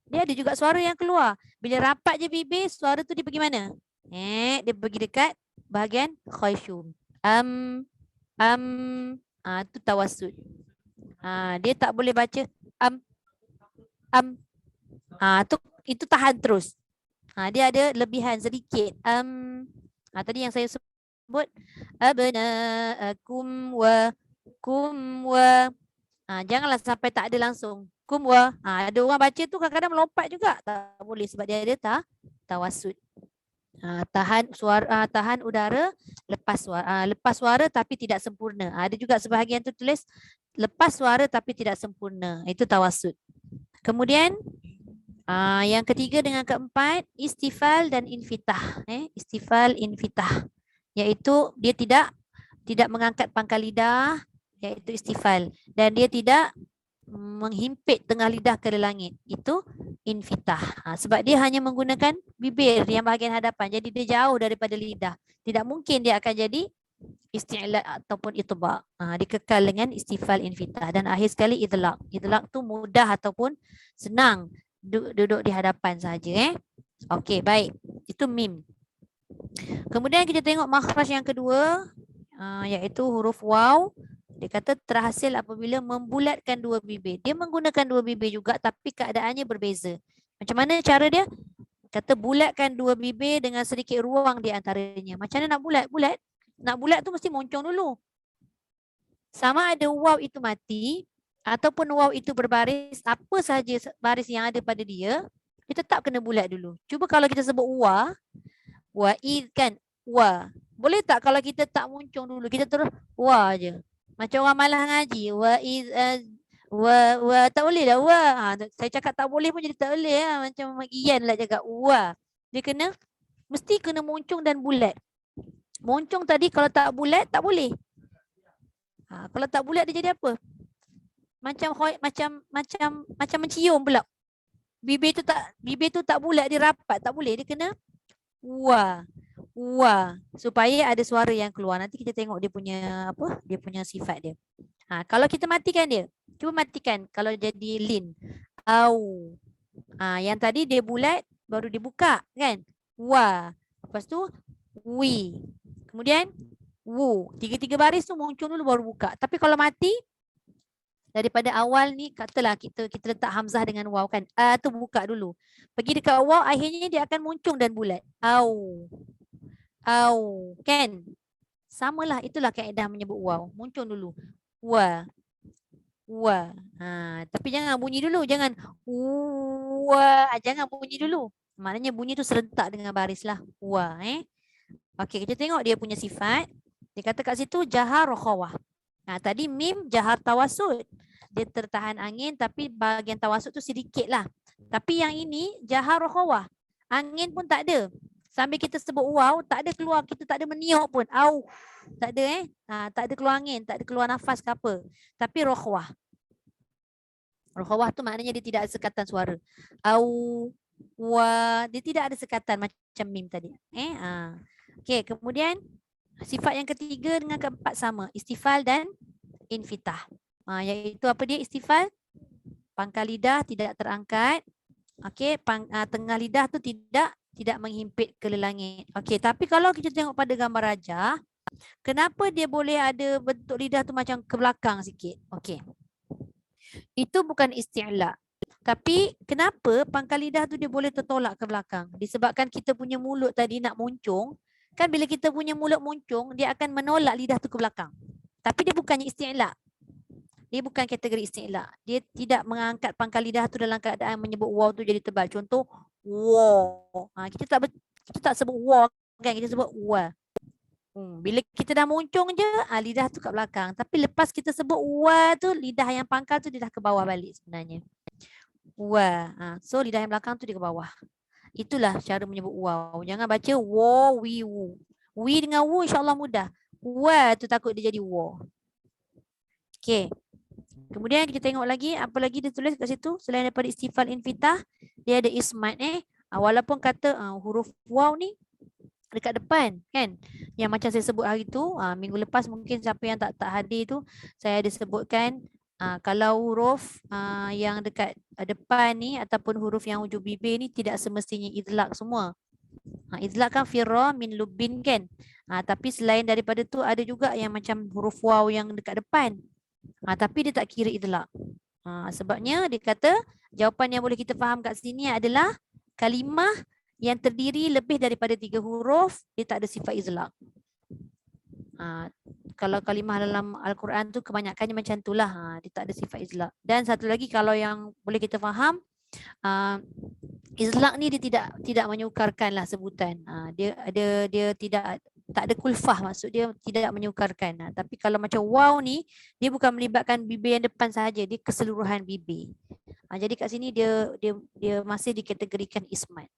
dia ada juga suara yang keluar. Bila rapat je bibir, suara tu dia pergi mana? Dia pergi dekat bahagian khayshum. Tu tawassut. Dia tak boleh baca itu tahan terus. Dia ada lebihan sedikit. Tadi yang saya sebut abnaakum wa kum wa. Janganlah sampai tak ada langsung. Kum wa. Ada orang baca tu kadang-kadang melompat juga. Tak boleh sebab dia ada tawassut. Tahan suara, tahan udara, lepas suara tapi tidak sempurna. Ada juga sebahagian tu tulis lepas suara tapi tidak sempurna. Itu tawassut. Kemudian yang ketiga dengan keempat, istifal dan infitah. Istifal, infitah. Iaitu dia tidak mengangkat pangkal lidah, iaitu istifal. Dan dia tidak menghimpit tengah lidah ke langit. Itu infitah. Sebab dia hanya menggunakan bibir yang bahagian hadapan. Jadi dia jauh daripada lidah. Tidak mungkin dia akan jadi isti'la ataupun itba'. Dia kekal dengan istifal, infitah. Dan akhir sekali idlaq. Idlaq tu mudah ataupun senang. Duduk di hadapan saja. Okey, baik. Itu mim. Kemudian kita tengok makhraj yang kedua, iaitu huruf waw. Dia kata terhasil apabila membulatkan dua bibir. Dia menggunakan dua bibir juga tapi keadaannya berbeza. Macam mana cara dia? Kata bulatkan dua bibir dengan sedikit ruang di antaranya. Macam mana nak bulat? Nak bulat tu mesti moncong dulu. Sama ada waw itu mati ataupun waw itu berbaris, apa sahaja baris yang ada pada dia, kita tetap kena bulat dulu. Cuba kalau kita sebut wa id kan, wa. Boleh tak kalau kita tak muncung dulu, kita terus wa je. Macam orang malas ngaji, wa id wa tak boleh dah wa. Saya cakap tak boleh pun jadi tak boleh lah. Macam Ian lah cakap wa. Dia mesti kena muncung dan bulat. Muncung tadi kalau tak bulat tak boleh. Kalau tak bulat dia jadi apa? Macam mencium pula. Bibir tu tak bulat, dia rapat, tak boleh. Dia kena wa supaya ada suara yang keluar. Nanti kita tengok dia punya sifat dia. Kalau kita matikan dia, cuba matikan kalau jadi lin. Au. Yang tadi dia bulat baru dibuka kan? Wa. Lepas tu wi. Kemudian wu. Tiga-tiga baris tu muncul dulu baru buka. Tapi kalau mati daripada awal ni, katalah kita letak hamzah dengan waw kan. Tu buka dulu. Pergi dekat waw, akhirnya dia akan muncung dan bulat. Au. Kan? Samalah, itulah kaedah menyebut waw. Muncung dulu. Wa. Tapi jangan bunyi dulu. Jangan jangan bunyi dulu. Maknanya bunyi tu serentak dengan baris lah. Wa. Okey, kita tengok dia punya sifat. Dia kata kat situ jahar rokhawah. Tadi mim jahar tawassut. dia tertahan angin, tapi bahagian tawasud tu sedikit lah. Tapi yang ini jahar rokhawah, angin pun tak ada. Sambil kita sebut wow, tak ada keluar, kita tak ada meniup pun. Au, tak ada tak ada keluar angin, tak ada keluar nafas ke apa. Tapi rokhawah. Rokhawah tu maknanya dia tidak ada sekatan suara. Au, wa, dia tidak ada sekatan macam mim tadi. Okey, kemudian sifat yang ketiga dengan keempat sama, istifal dan infitah. Iaitu apa dia istifal? Pangkal lidah tidak terangkat. Okey, tengah lidah tu tidak menghimpit ke langit. Okey, tapi kalau kita tengok pada gambar rajah, kenapa dia boleh ada bentuk lidah tu macam ke belakang sikit? Okey. Itu bukan isti'la. Tapi kenapa pangkal lidah tu dia boleh tertolak ke belakang? Disebabkan kita punya mulut tadi nak muncung, kan bila kita punya mulut muncung, dia akan menolak lidah tu ke belakang. Tapi dia bukannya isti'la. Dia bukan kategori isti'la. Dia tidak mengangkat pangkal lidah tu dalam keadaan menyebut waw tu jadi tebal. Contoh, waw. Kita tak sebut waw kan, kita sebut wa. Bila kita dah muncung je, lidah tu kat belakang. Tapi lepas kita sebut wa tu, lidah yang pangkal tu dia dah ke bawah balik sebenarnya. Wa. So lidah yang belakang tu dia ke bawah. Itulah cara menyebut waw. Jangan baca wa, wi, wu. Wi dengan wu insyaAllah mudah. Wa tu takut dia jadi wa. Okay. Kemudian kita tengok lagi, apa lagi dia tulis kat situ. Selain daripada istifal infitah, dia ada ismat. Walaupun kata huruf waw ni dekat depan kan, yang macam saya sebut hari tu, minggu lepas mungkin siapa yang tak hadir tu, saya ada sebutkan kalau huruf yang dekat depan ni ataupun huruf yang hujung bibir ni tidak semestinya idlaq semua. Idlaq kan firra min lubbin kan, tapi selain daripada tu ada juga yang macam huruf waw yang dekat depan, tapi dia tak kira idlaq. Sebabnya dia kata jawapan yang boleh kita faham kat sini adalah kalimah yang terdiri lebih daripada 3 huruf, dia tak ada sifat izlaq. Kalau kalimah dalam Al-Quran tu kebanyakannya macam itulah, dia tak ada sifat izlaq. Dan satu lagi kalau yang boleh kita faham, izlaq ni dia tidak menyukarkan lah sebutan. Dia tak ada kulfah, maksud dia tidak menyukarkan. Tapi kalau macam waw ni, dia bukan melibatkan bibir yang depan sahaja, dia keseluruhan bibir. Jadi kat sini dia masih dikategorikan ismat.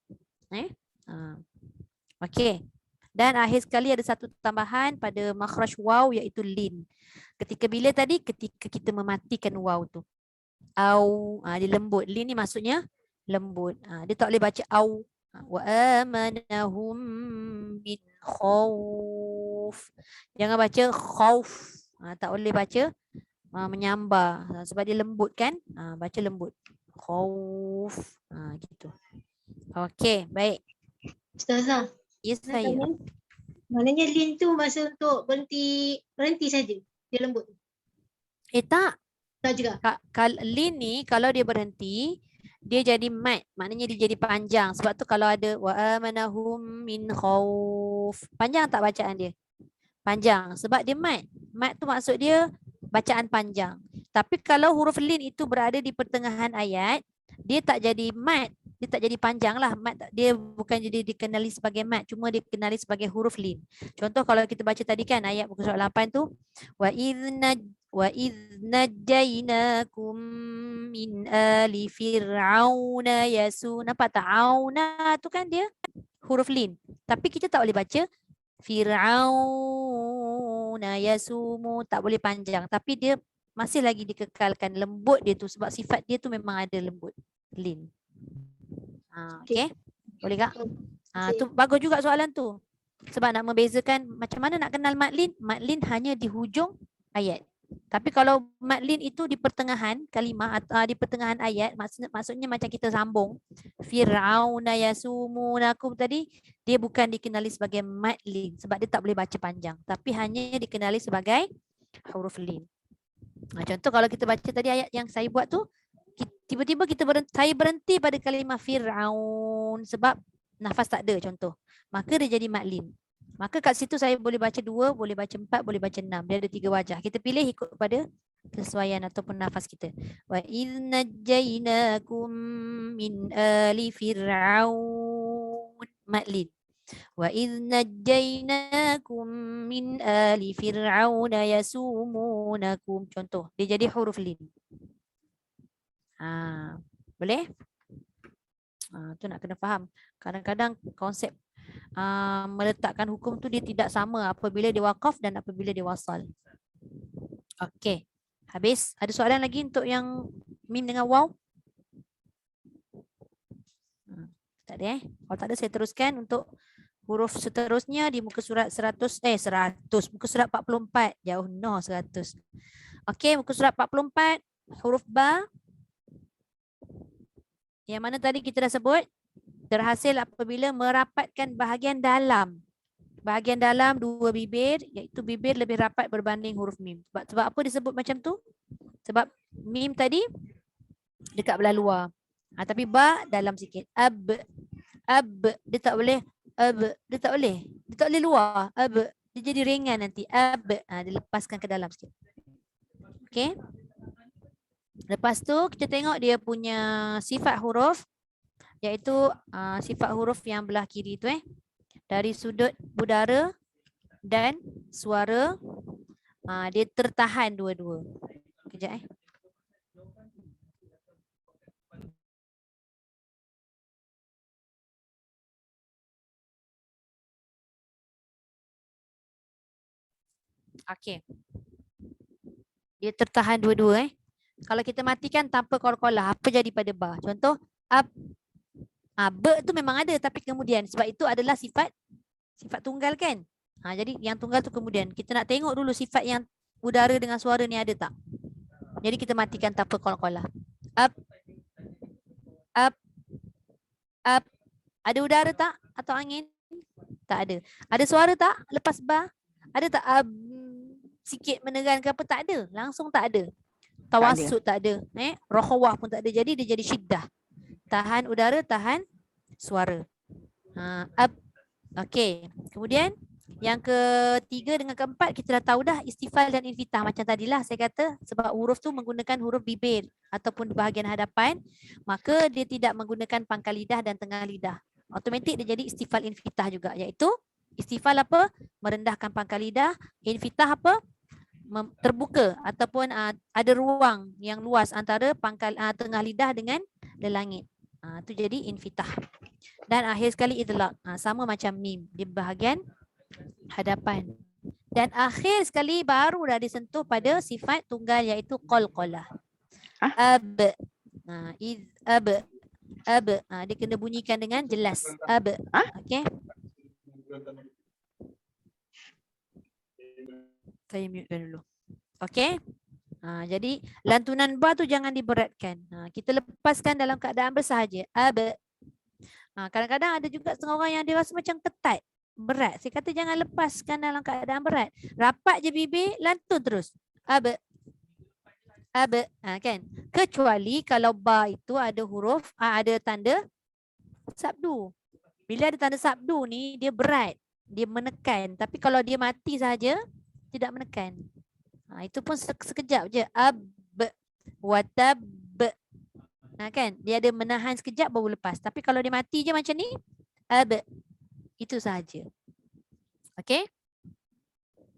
Okey. Dan akhir sekali ada satu tambahan pada makhraj waw iaitu lin. Ketika kita mematikan waw tu. Au, dia lembut. Lin ni maksudnya lembut. Dia tak boleh baca au. Wa amanahum min khauf. Jangan baca khauf. Tak boleh baca menyambar sebab dia lembut kan. Baca lembut. Khauf. Gitu. Okey, baik. Ustazah. Yes, saya. Maknanya lin tu masa untuk berhenti saja. Dia lembut. Tak. Tak juga. Lin ni kalau dia berhenti, dia jadi mat. Maknanya dia jadi panjang. Sebab tu kalau ada wa amanahum min khauf. Panjang tak bacaan dia? Panjang. Sebab dia mat. Mat tu maksud dia bacaan panjang. Tapi kalau huruf lin itu berada di pertengahan ayat, dia tak jadi mat. Dia tak jadi panjang lah. Dia bukan jadi dikenali sebagai mat. Cuma dikenali sebagai huruf lin. Contoh kalau kita baca tadi kan ayat muka surat 8 tu. Wa idh najjaynakum min ali fir'auna yasu. Nampak tak? Auna tu kan dia huruf lin. Tapi kita tak boleh baca fir'auna yasumu. Tak boleh panjang. Tapi dia masih lagi dikekalkan lembut dia tu. Sebab sifat dia tu memang ada lembut. Lin. Okey. Boleh tak? Tu bagus juga soalan tu. Sebab nak membezakan macam mana nak kenal madlin. Madlin hanya di hujung ayat. Tapi kalau madlin itu di pertengahan kalimah atau di pertengahan ayat, maksudnya macam kita sambung Fir'auna yasumunakum tadi, dia bukan dikenali sebagai madlin sebab dia tak boleh baca panjang, tapi hanya dikenali sebagai huruf lin. Contoh kalau kita baca tadi ayat yang saya buat tu, tiba-tiba saya berhenti pada kalimah Fir'aun sebab nafas tak ada contoh. Maka dia jadi madlin. Maka kat situ saya boleh baca 2, boleh baca 4, boleh baca 6. Dia ada 3 wajah. Kita pilih ikut pada kesesuaian ataupun nafas kita. Wa idh najjaynakum min ali fir'aun madlin. Wa idh najjaynakum min ali fir'aun yasumunakum. Contoh, dia jadi huruf lin. Boleh? Tu nak kena faham. Kadang-kadang konsep meletakkan hukum tu dia tidak sama apabila dia waqaf dan apabila dia wasal. Okey. Habis. Ada soalan lagi untuk yang mim dengan waw? Tak ada Kalau tak ada saya teruskan untuk huruf seterusnya di muka surat 100, muka surat 44. Jauh 100. Okey, muka surat 44, huruf ba. Yang mana tadi kita dah sebut terhasil apabila merapatkan bahagian dalam. Bahagian dalam dua bibir, iaitu bibir lebih rapat berbanding huruf mim. Sebab apa disebut macam tu? Sebab mim tadi dekat belah luar. Tapi ba dalam sikit. Ab. Dia tak boleh. Dia tak boleh. Dia tak boleh luar. Dia jadi ringan nanti. Dia lepaskan ke dalam sikit. Okay. Lepas tu kita tengok dia punya sifat huruf. Iaitu sifat huruf yang belah kiri tu dari sudut udara dan suara. Dia tertahan dua-dua. Kejap Okey. Dia tertahan dua-dua Kalau kita matikan tanpa qalqalah, apa jadi pada ba? Contoh be tu memang ada tapi kemudian sebab itu adalah sifat tunggal kan? Jadi yang tunggal tu kemudian kita nak tengok dulu sifat yang udara dengan suara ni ada tak? Jadi kita matikan tanpa qalqalah. Up. Ada udara tak atau angin? Tak ada. Ada suara tak lepas ba? Ada tak sikit meneran ke apa? Tak ada. Langsung tak ada. Tawassut tak ada. Rokhawah pun tak ada. Jadi dia jadi syiddah. Tahan udara, tahan suara. Okey. Kemudian yang ketiga dengan keempat kita dah tahu dah istifal dan infitah. Macam tadilah saya kata sebab huruf tu menggunakan huruf bibir ataupun bahagian hadapan, maka dia tidak menggunakan pangkal lidah dan tengah lidah. Automatik dia jadi istifal infitah juga, iaitu istifal apa? Merendahkan pangkal lidah. Infitah apa? Terbuka ataupun ada ruang yang luas antara pangkal tengah lidah dengan lelangit. Itu jadi infitah. Dan akhir sekali idlaq. Sama macam mim di bahagian hadapan. Dan akhir sekali baru dah disentuh pada sifat tunggal iaitu qalqalah. Ab. Dia kena bunyikan dengan jelas. Ab. Okey. Saya mutekan dulu. Okey. Jadi lantunan ba tu jangan diberatkan. Kita lepaskan dalam keadaan bersahaja. Ab. Kadang-kadang ada juga setengah orang yang dia rasa macam ketat, berat. Saya kata jangan lepaskan dalam keadaan berat. Rapat je bibir, lantun terus. Ab. Kan? Kecuali kalau ba itu ada huruf, ada tanda sabdu. Bila ada tanda sabdu ni dia berat, dia menekan. Tapi kalau dia mati saja tidak menekan. Itu pun sekejap je. Ab watab. Kan? Dia ada menahan sekejap baru lepas. Tapi kalau dia mati je macam ni, ab. Itu sahaja. Okey?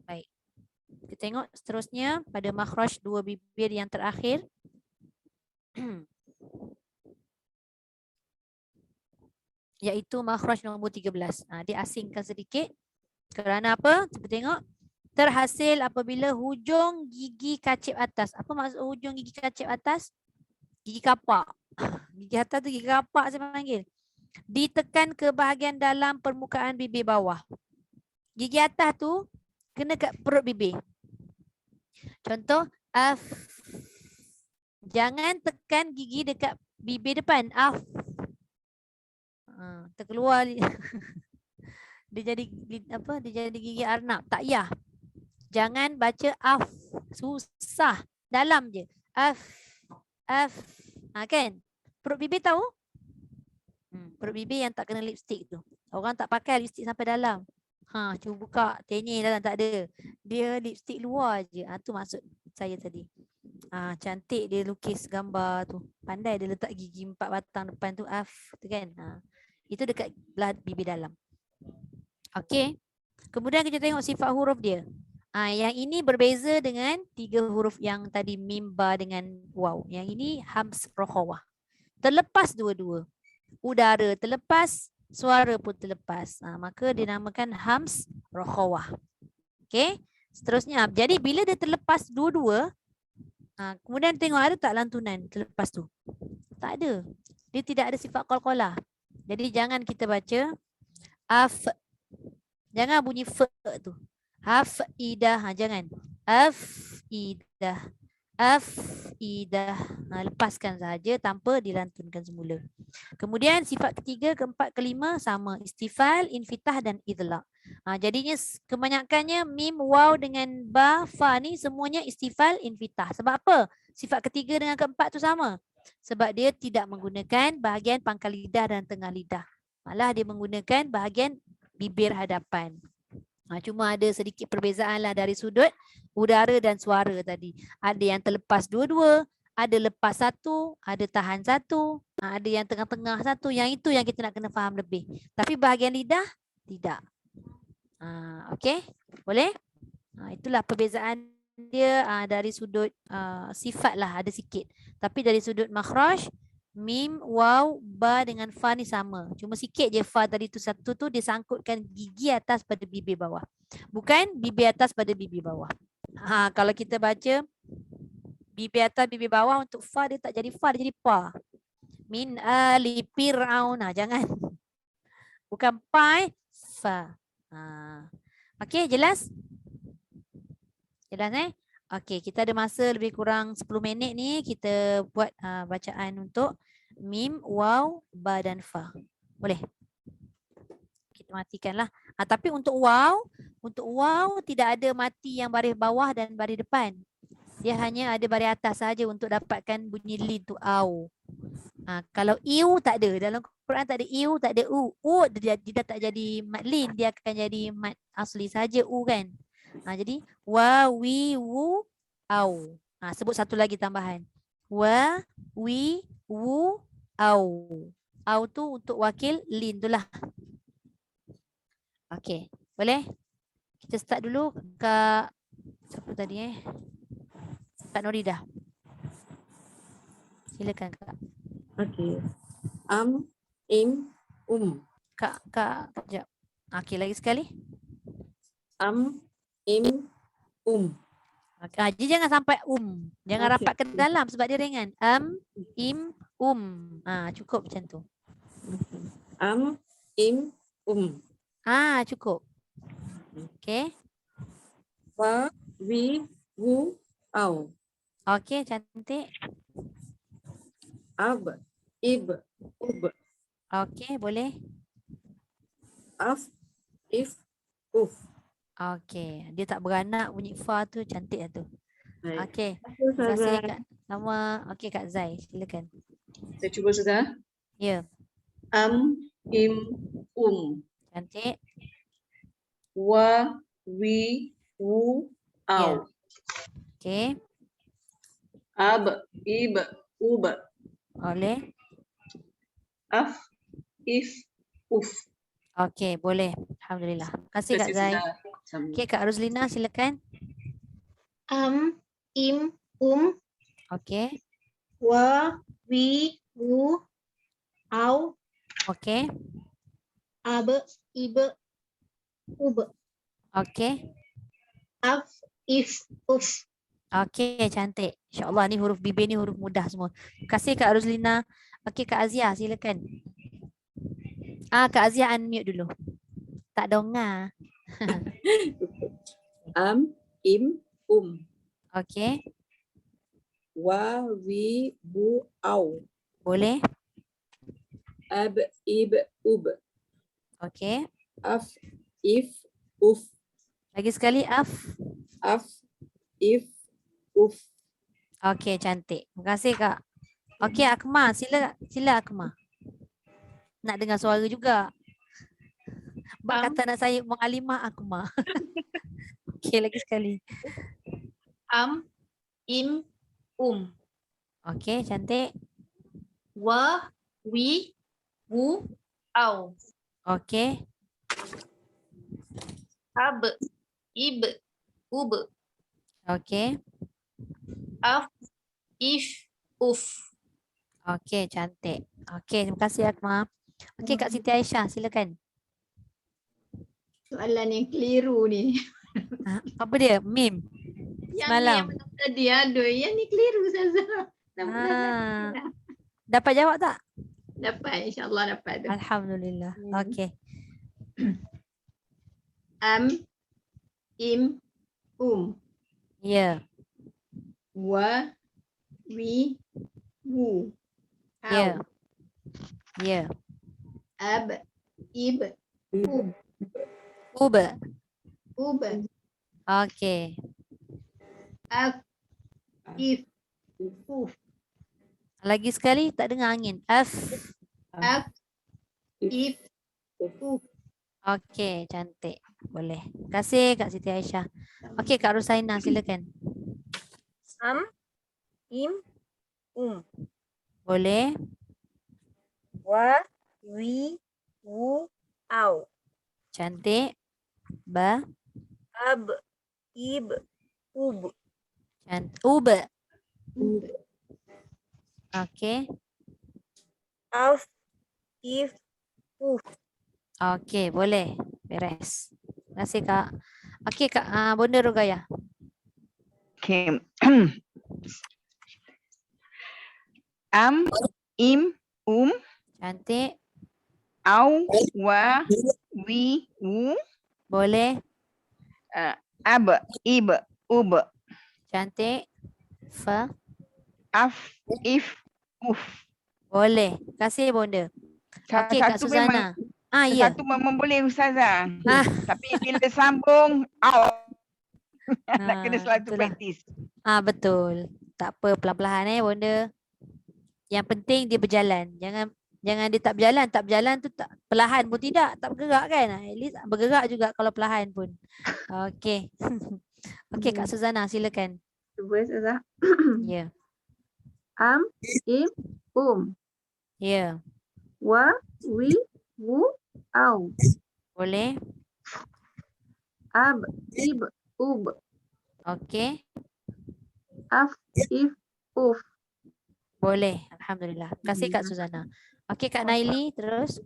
Baik. Kita tengok seterusnya pada makhraj dua bibir yang terakhir. Iaitu makhraj nombor 13. Dia asingkan sedikit. Kerana apa? Kita tengok. Terhasil apabila hujung gigi kacip atas. Apa maksud hujung gigi kacip atas? Gigi kapak. Gigi atas tu gigi kapak saya panggil. Ditekan ke bahagian dalam permukaan bibir bawah. Gigi atas tu kena kat perut bibir. Contoh af. Jangan tekan gigi dekat bibir depan. Af. Terkeluar. Dia jadi apa? Dia jadi gigi arnab. Tak payah. Jangan baca af. Susah. Dalam je. Af. Kan? Perut bibir tahu? Perut bibir yang tak kena lipstick tu. Orang tak pakai lipstick sampai dalam. Cuba buka. Tenyir dalam tak ada. Dia lipstick luar je. Tu maksud saya tadi. Cantik dia lukis gambar tu. Pandai dia letak gigi 4 batang depan tu. Af. Tu kan? Itu dekat belah bibir dalam. Okey. Kemudian kita tengok sifat huruf dia. Yang ini berbeza dengan 3 huruf yang tadi mim, ba dengan waw. Yang ini hams rokhawah. Terlepas dua-dua. Udara terlepas, suara pun terlepas. Maka dinamakan hams rokhawah. Okey. Seterusnya, jadi bila dia terlepas dua-dua, kemudian tengok ada tak lantunan terlepas tu? Tak ada. Dia tidak ada sifat qalqalah. Jadi jangan kita baca af. Jangan bunyi f tu. Hafidah, jangan. Afidah. Afidah. Lepaskan saja tanpa dilantunkan semula. Kemudian sifat ketiga, keempat, kelima sama. Istifal, infitah dan idlaq. Jadinya kebanyakannya mim, waw dengan ba, fa ni semuanya istifal, infitah. Sebab apa? Sifat ketiga dengan keempat tu sama. Sebab dia tidak menggunakan bahagian pangkal lidah dan tengah lidah. Malah dia menggunakan bahagian bibir hadapan. Cuma ada sedikit perbezaan lah dari sudut udara dan suara tadi. Ada yang terlepas dua-dua, ada lepas satu, ada tahan satu, ada yang tengah-tengah satu. Yang itu yang kita nak kena faham lebih. Tapi bahagian lidah, tidak. Okey, boleh? Itulah perbezaan dia dari sudut sifat lah, ada sikit. Tapi dari sudut makhraj, mim, waw, ba dengan fa ni sama. Cuma sikit je fa tadi tu satu tu dia sangkutkan gigi atas pada bibir bawah. Bukan bibir atas pada bibir bawah. Kalau kita baca bibir atas bibir bawah untuk fa dia tak jadi fa, dia jadi pa. Min ali fir'aun. Jangan. Bukan pa, fa. Okey, jelas? Jelas Okey, kita ada masa lebih kurang 10 minit ni. Kita buat bacaan untuk mim, waw, ba dan fa. Boleh? Kita matikanlah. Tapi untuk waw tidak ada mati yang baris bawah dan baris depan. Dia hanya ada baris atas saja untuk dapatkan bunyi lin tu au. Kalau iu tak ada. Dalam Quran tak ada iu, tak ada u. Dia dah tak jadi mat lin, dia akan jadi mat asli saja u kan. Jadi wa, wi, wu, au. Sebut satu lagi tambahan. Wa, wi, wu, au. Au tu untuk wakil lin tu lah. Okey, boleh? Kita start dulu Kak, siapa tadi Kak Noridah. Silakan Kak. Okey. Im, Kak, sekejap. Okey, lagi sekali. Im, Jadi jangan sampai Jangan rapat ke dalam sebab dia ringan. Im, cukup macam tu. Im, Cukup. Okey. wa, wi, wu, au. Okey, cantik. Ab, ib, ub. Okey, boleh. Af, if, uf. Okey, dia tak beranak bunyi fa tu, cantik lah tu. Baik. Okey. Terima kasih Kak. Nama okey Kak Zai, silakan. Saya cuba Ustazah. Ya. Im, Cantik. wa, wi, wu, au. Okey. Ab, ib, ub. Boleh. Af, if, uf. Okey, boleh. Alhamdulillah. Terima kasih Kak Zai. Okey, Kak Ruzlina silakan. Im, Okey. wa, wi, wu, au, Okey. ab, ib, ub. Okey. Af, if, uf. Okey, cantik. InsyaAllah ni huruf bibir ni huruf mudah semua. Terima kasih Kak Ruzlina. Okey, Kak Azia silakan. Kak Azia unmute dulu. Tak dengar. Im, Okey. wa, wi, wu, au. Boleh. Ab, ib, ub. Okey. Af, if, uf. Lagi sekali af. If, uf. Okey, cantik. Terima kasih Kak. Okey, Akmal. Sila Akmal. Nak dengar suara juga. Mak kata nak saya Mu'alimah Akmal. Okey, lagi sekali. Im, Okey, cantik. wa, wi, wu, au. Okey. Ab, ib, ub. Okey. Af, if, uf. Okey, cantik. Okey, terima kasih Akmal. Okey, Kak Siti Aisyah, silakan. Soalan yang keliru ni. Apa dia? Mim. Semalam. Yang tadi aduh, yang ni keliru Ustazah. Dapat jawab tak? Dapat, insyaAllah dapat tu. Alhamdulillah. Okey. Am, im, Ya. wa, wi, wu. Ya. Ya. Ab, ib, ub. Uba. Ub. Okey. Af, if, uf. Lagi sekali tak dengar angin. Af. Af, if, uf. Okey, cantik. Boleh. Terima kasih Kak Siti Aisyah. Okey, Kak Rusaina, silakan. Am, im, Boleh. wa, wi, wu, au. Cantik. Ba. Ab, ib, ub. Uba. Okey. Af, if, uf. Okey, boleh. Beres. Terima kasih Kak. Okey Kak, Bonda Rugaya. Okay. Am, im, Cantik. au, wa, wi, wu. Boleh. Ab, ib, ub. Cantik. Fa. Af, if, uf. Boleh. Terima kasih Bonda. Okey Kak Satu memang, Suzana. Ya. satu memang boleh Ustazah. Tapi bila sambung, nak kena selalu itulah. praktis. Betul. Tak apa, perlahan-lahan Bonda. Yang penting dia berjalan. Jangan dia tak berjalan tu tak perlahan pun tidak, tak bergerak kan. At least bergerak juga kalau perlahan pun. Okey. Okey Kak Suzana, silakan. Cuba Ustazah. Ya. Am, im, Ya. wa, wi, wu, au. Boleh. Ab, ib, ub. Okey. Af, if, uf. Boleh. Alhamdulillah. Terima kasih Kak Suzana. Okey Kak Naili, terus.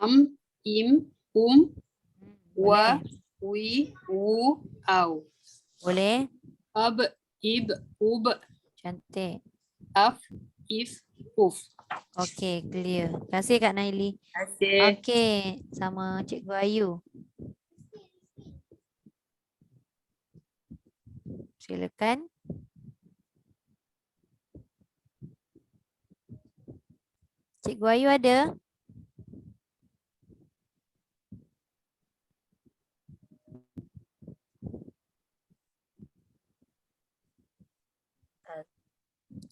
Am, im, wa, Boleh. wi, wu, au. Boleh. Ab, ib, ub. Cantik. Af, if, uf. Okey, clear. Terima kasih Kak Naili. Terima kasih. Okey, sama Cikgu Ayu. Silakan. Cikgu Ayu ada?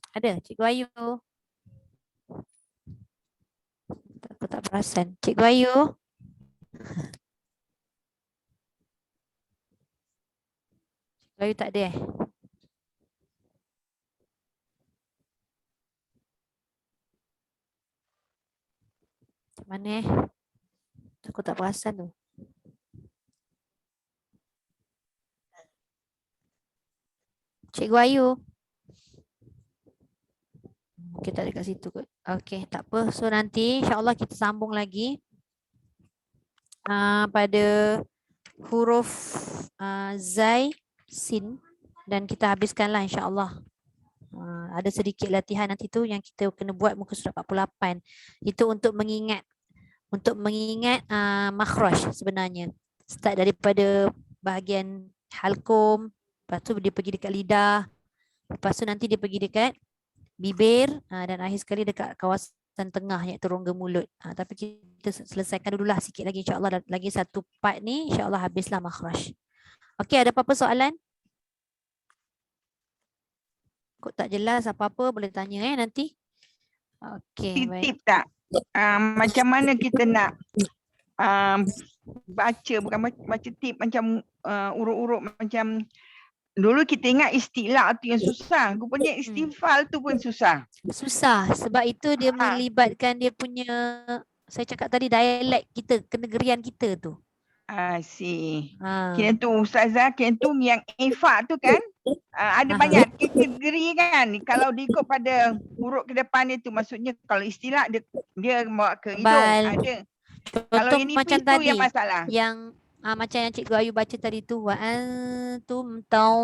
Ada Cikgu Ayu. Aku tak perasan. Cikgu Ayu. Cikgu Ayu tak ada Macam mana Aku tak perasan tu. Cikgu Ayu. Okay, tak ada kat situ kot. Okay, tak apa. So nanti insyaAllah kita sambung lagi pada huruf Zai, Sin, dan kita habiskanlah insyaAllah. Ada sedikit latihan nanti tu yang kita kena buat muka surat 48. Itu untuk mengingat makhraj sebenarnya. Start daripada bahagian halkum, lepas tu dia pergi dekat lidah, lepas tu nanti dia pergi dekat bibir, dan akhir sekali dekat kawasan tengah iaitu rongga mulut. Tapi kita selesaikan dululah sikit lagi insyaAllah. Lagi satu part ni insyaAllah habislah makhraj. Okey, ada apa-apa soalan? Kok tak jelas apa-apa boleh tanya nanti. Okey, baik. Tip tak? Macam mana kita nak baca, bukan baca tip macam urut-urut macam dulu kita ingat istilah tu yang susah. Rupanya istifal tu pun susah. Susah sebab itu dia melibatkan dia punya, saya cakap tadi, dialek kita, kenegerian kita tu. Si. Ha. Kira tu Ustazah, kira tu yang infak tu kan ada Aha. banyak kategori kan. Kalau diikut pada huruf ke depan itu, maksudnya kalau istilah dia bawa ke hidung. Tebal. Ada. Kalau Contoh yang macam nipis tu tadi yang masalah. yang macam yang Cikgu Ayu baca tadi tu, wa antum taw,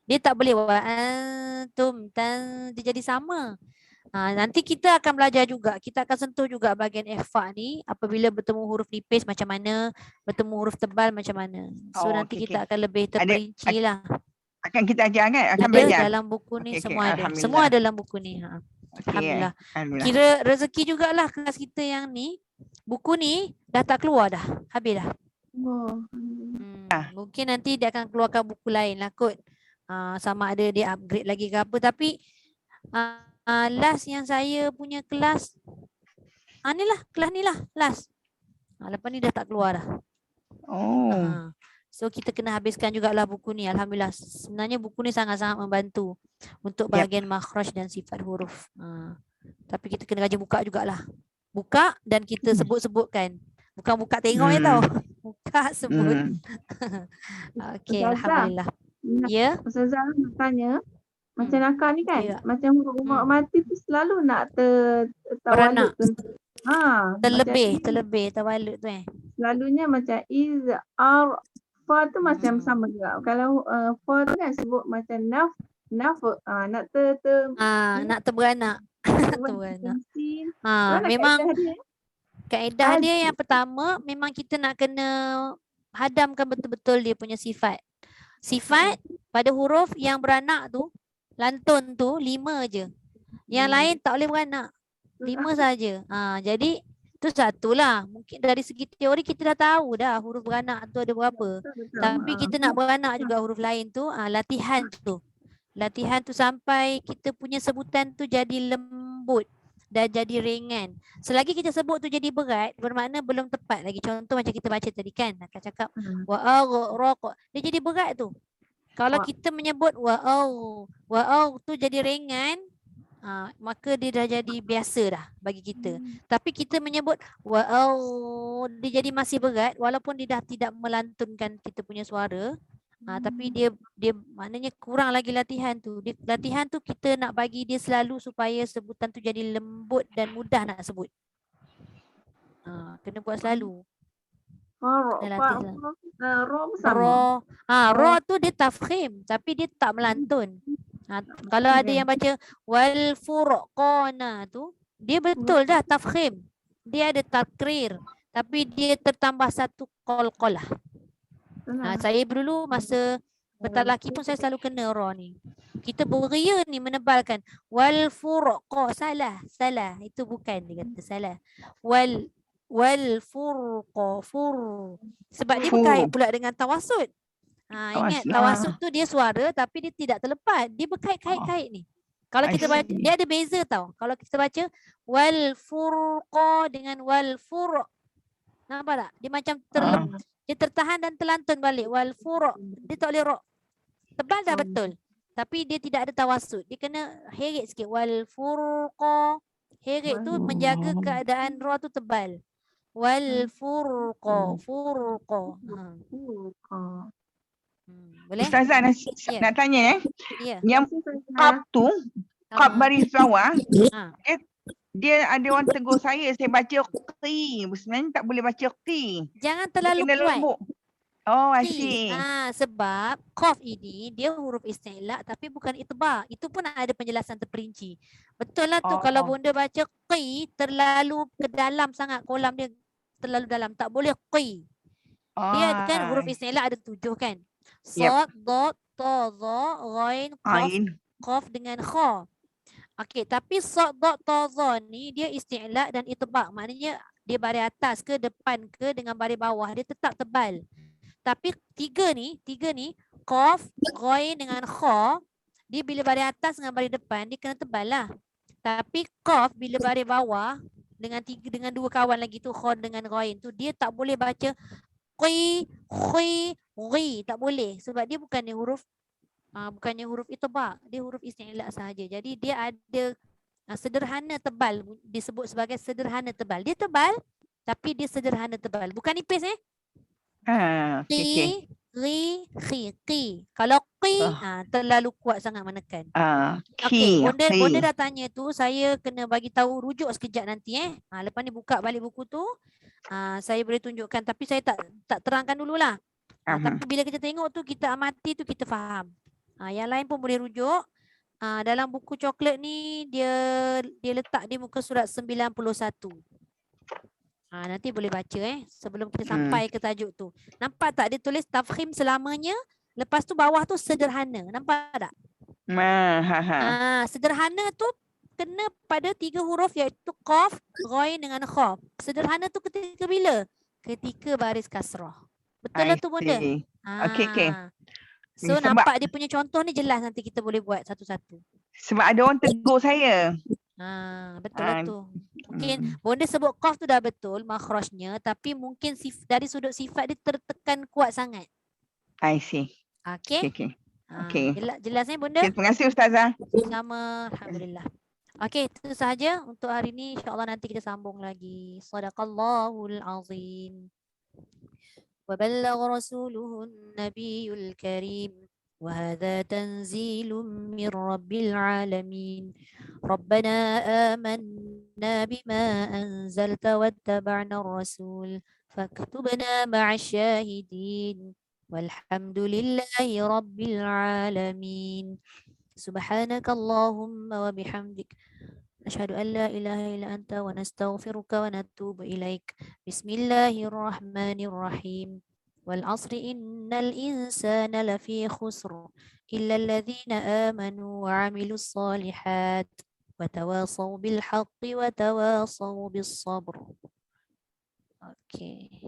dia tak boleh wa antum tan, dia jadi sama. Nanti kita akan belajar juga, kita akan sentuh juga bahagian ikhfa ni apabila bertemu huruf nipis macam mana, bertemu huruf tebal macam mana. So nanti okey, kita akan lebih terperinci lah. Akan kita ajar kan? Akan Ada belajar. dalam buku ni, Okey, semua ada. Alhamdulillah. Semua ada dalam buku ni. Alhamdulillah. Alhamdulillah. Kira rezeki jugalah kelas kita yang ni. Buku ni dah tak keluar dah. Habis dah. Mungkin nanti dia akan keluarkan buku lain lah kot. Sama ada dia upgrade lagi ke apa. Tapi last yang saya punya kelas, ni lah, kelas ni lah last. Lepas ni dah tak keluar dah. So kita kena habiskan jugalah buku ni. Alhamdulillah. Sebenarnya buku ni sangat-sangat membantu untuk bahagian makhraj dan sifat huruf. Tapi kita kena rajin buka jugalah. Buka dan kita sebut-sebutkan. Bukan buka tengok je tau. Buka sebut. Okey, Alhamdulillah. Ya. Ustazah nak tanya, macam nakal ni kan, macam huruf mati tu selalu nak beranak. terwalut. Terlebih tawalut tu Selalunya macam iz, ar, fa tu macam sama juga. Kalau fa tu kan sebut macam nak terberanak. Terberanak. Memang kaedah dia yang pertama, memang kita nak kena hadamkan betul-betul dia punya sifat. Sifat pada huruf yang beranak tu, lantun tu 5 je. Yang lain tak boleh beranak. 5 saja. Jadi tu satulah. Mungkin dari segi teori kita dah tahu dah huruf beranak tu ada berapa. Tapi kita nak beranak juga huruf lain tu, latihan tu. Latihan tu sampai kita punya sebutan tu jadi lembut dan jadi ringan. Selagi kita sebut tu jadi berat, bermakna belum tepat lagi. Contoh macam kita baca tadi kan, akan cakap wa'au, dia jadi berat tu. Kalau kita menyebut wa'au tu jadi ringan, maka dia dah jadi biasa dah bagi kita. Tapi kita menyebut wa'au, dia jadi masih berat walaupun dia dah tidak melantunkan kita punya suara. Tapi dia maknanya kurang lagi latihan tu. Latihan tu kita nak bagi dia selalu supaya sebutan tu jadi lembut dan mudah nak sebut. Kena buat selalu. Ra tu dia tafkhim tapi dia tak melantun. Kalau ada yang baca wal furqana tu, dia betul dah tafkhim. Dia ada takrir tapi dia tertambah satu qalqalah. Saya dulu masa bertalaki pun saya selalu kena ra ni. Kita beria ni menebalkan wal furqa, salah. Itu bukan, dia kata salah. Wal furqa sebab dia berkait pula dengan tawassut. Ingat tawassut tu dia suara tapi dia tidak terlepas. Dia berkait-kait ni. Kalau kita baca, dia ada beza tau. Kalau kita baca wal furqa dengan wal fur, nampak tak? Dia macam dia tertahan dan terlantun balik. Wal fur, dia tak boleh ra. Tebal dah betul. Tapi dia tidak ada tawassut. Dia kena heret sikit. Wal furqa. Heret tu menjaga keadaan ra tu tebal. Wal furqa. Boleh? Ustazah nak tanya Ya. Yang qab tu, qab baris bawah, dia ada orang tegur saya baca qi. Sebenarnya tak boleh baca qi. Jangan terlalu kuat. Lembut. I see. Sebab qaf ini dia huruf isti'la tapi bukan itba. Itu pun ada penjelasan terperinci. Betul lah tu kalau bunda baca qi terlalu ke dalam sangat, kolam dia terlalu dalam. Tak boleh qi. Dia kan huruf isti'la ada 7 kan. Sad, dad, ta, dha, ghain, qaf dengan kha. Okey, tapi sad, dad, ta, dha ni dia isti'la dan itba. Maknanya dia baris atas ke depan ke dengan baris bawah dia tetap tebal. Tapi tiga ni qaf, ghain dengan kha, dia bila baris atas dengan baris depan dia kena tebal lah. Tapi qaf bila baris bawah dengan dua kawan lagi tu kha dengan ghain tu dia tak boleh baca qi, ghi, tak boleh sebab dia bukannya huruf itba, dia huruf isti'la sahaja. Jadi dia ada sederhana tebal, disebut sebagai sederhana tebal. Dia tebal tapi dia sederhana tebal. Bukan nipis Okey. Qi. Kalau qi Oh. terlalu kuat sangat menekan. Ki. Okey, bonda dah tanya tu, saya kena bagi tahu rujuk sekejap nanti lepas ni buka balik buku tu. Saya boleh tunjukkan tapi saya tak terangkan dululah. Tapi bila kita tengok tu, kita amati tu, kita faham. Yang lain pun boleh rujuk. Dalam buku coklat ni dia letak di muka surat 91. Nanti boleh baca sebelum kita sampai ke tajuk tu. Nampak tak dia tulis tafkhim selamanya, lepas tu bawah tu sederhana. Nampak tak? Sederhana tu kena pada 3 huruf iaitu qaf, ghain dengan kha. Sederhana tu ketika bila? Ketika baris kasrah. Betul lah tu bunda? Okey. So nampak dia punya contoh ni jelas, nanti kita boleh buat satu-satu. Sebab ada orang tegur saya. Betul lah tu. Mungkin bonda sebut qaf tu dah betul makhrajnya, tapi mungkin dari sudut sifat dia tertekan kuat sangat. I see. Okey. Okey. Jelas bonda? Terima kasih Ustazah. Sama, alhamdulillah. Okey, itu sahaja untuk hari ini. InsyaAllah nanti kita sambung lagi. Sadaqallahul azim. Wa ballagha rasuluhun nabiyul karim. وهذا تنزيل من رب العالمين ربنا آمنا بما أنزلت واتبعنا الرسول فاكتبنا مع الشاهدين والحمد لله رب العالمين سبحانك اللهم وبحمدك نشهد أن لا إله إلا أنت ونستغفرك ونتوب إليك بسم الله الرحمن الرحيم والعصر إن الإنسان لفي خسر إلا الذين آمنوا وعملوا الصالحات وتواصوا بالحق وتواصوا بالصبر. Okay.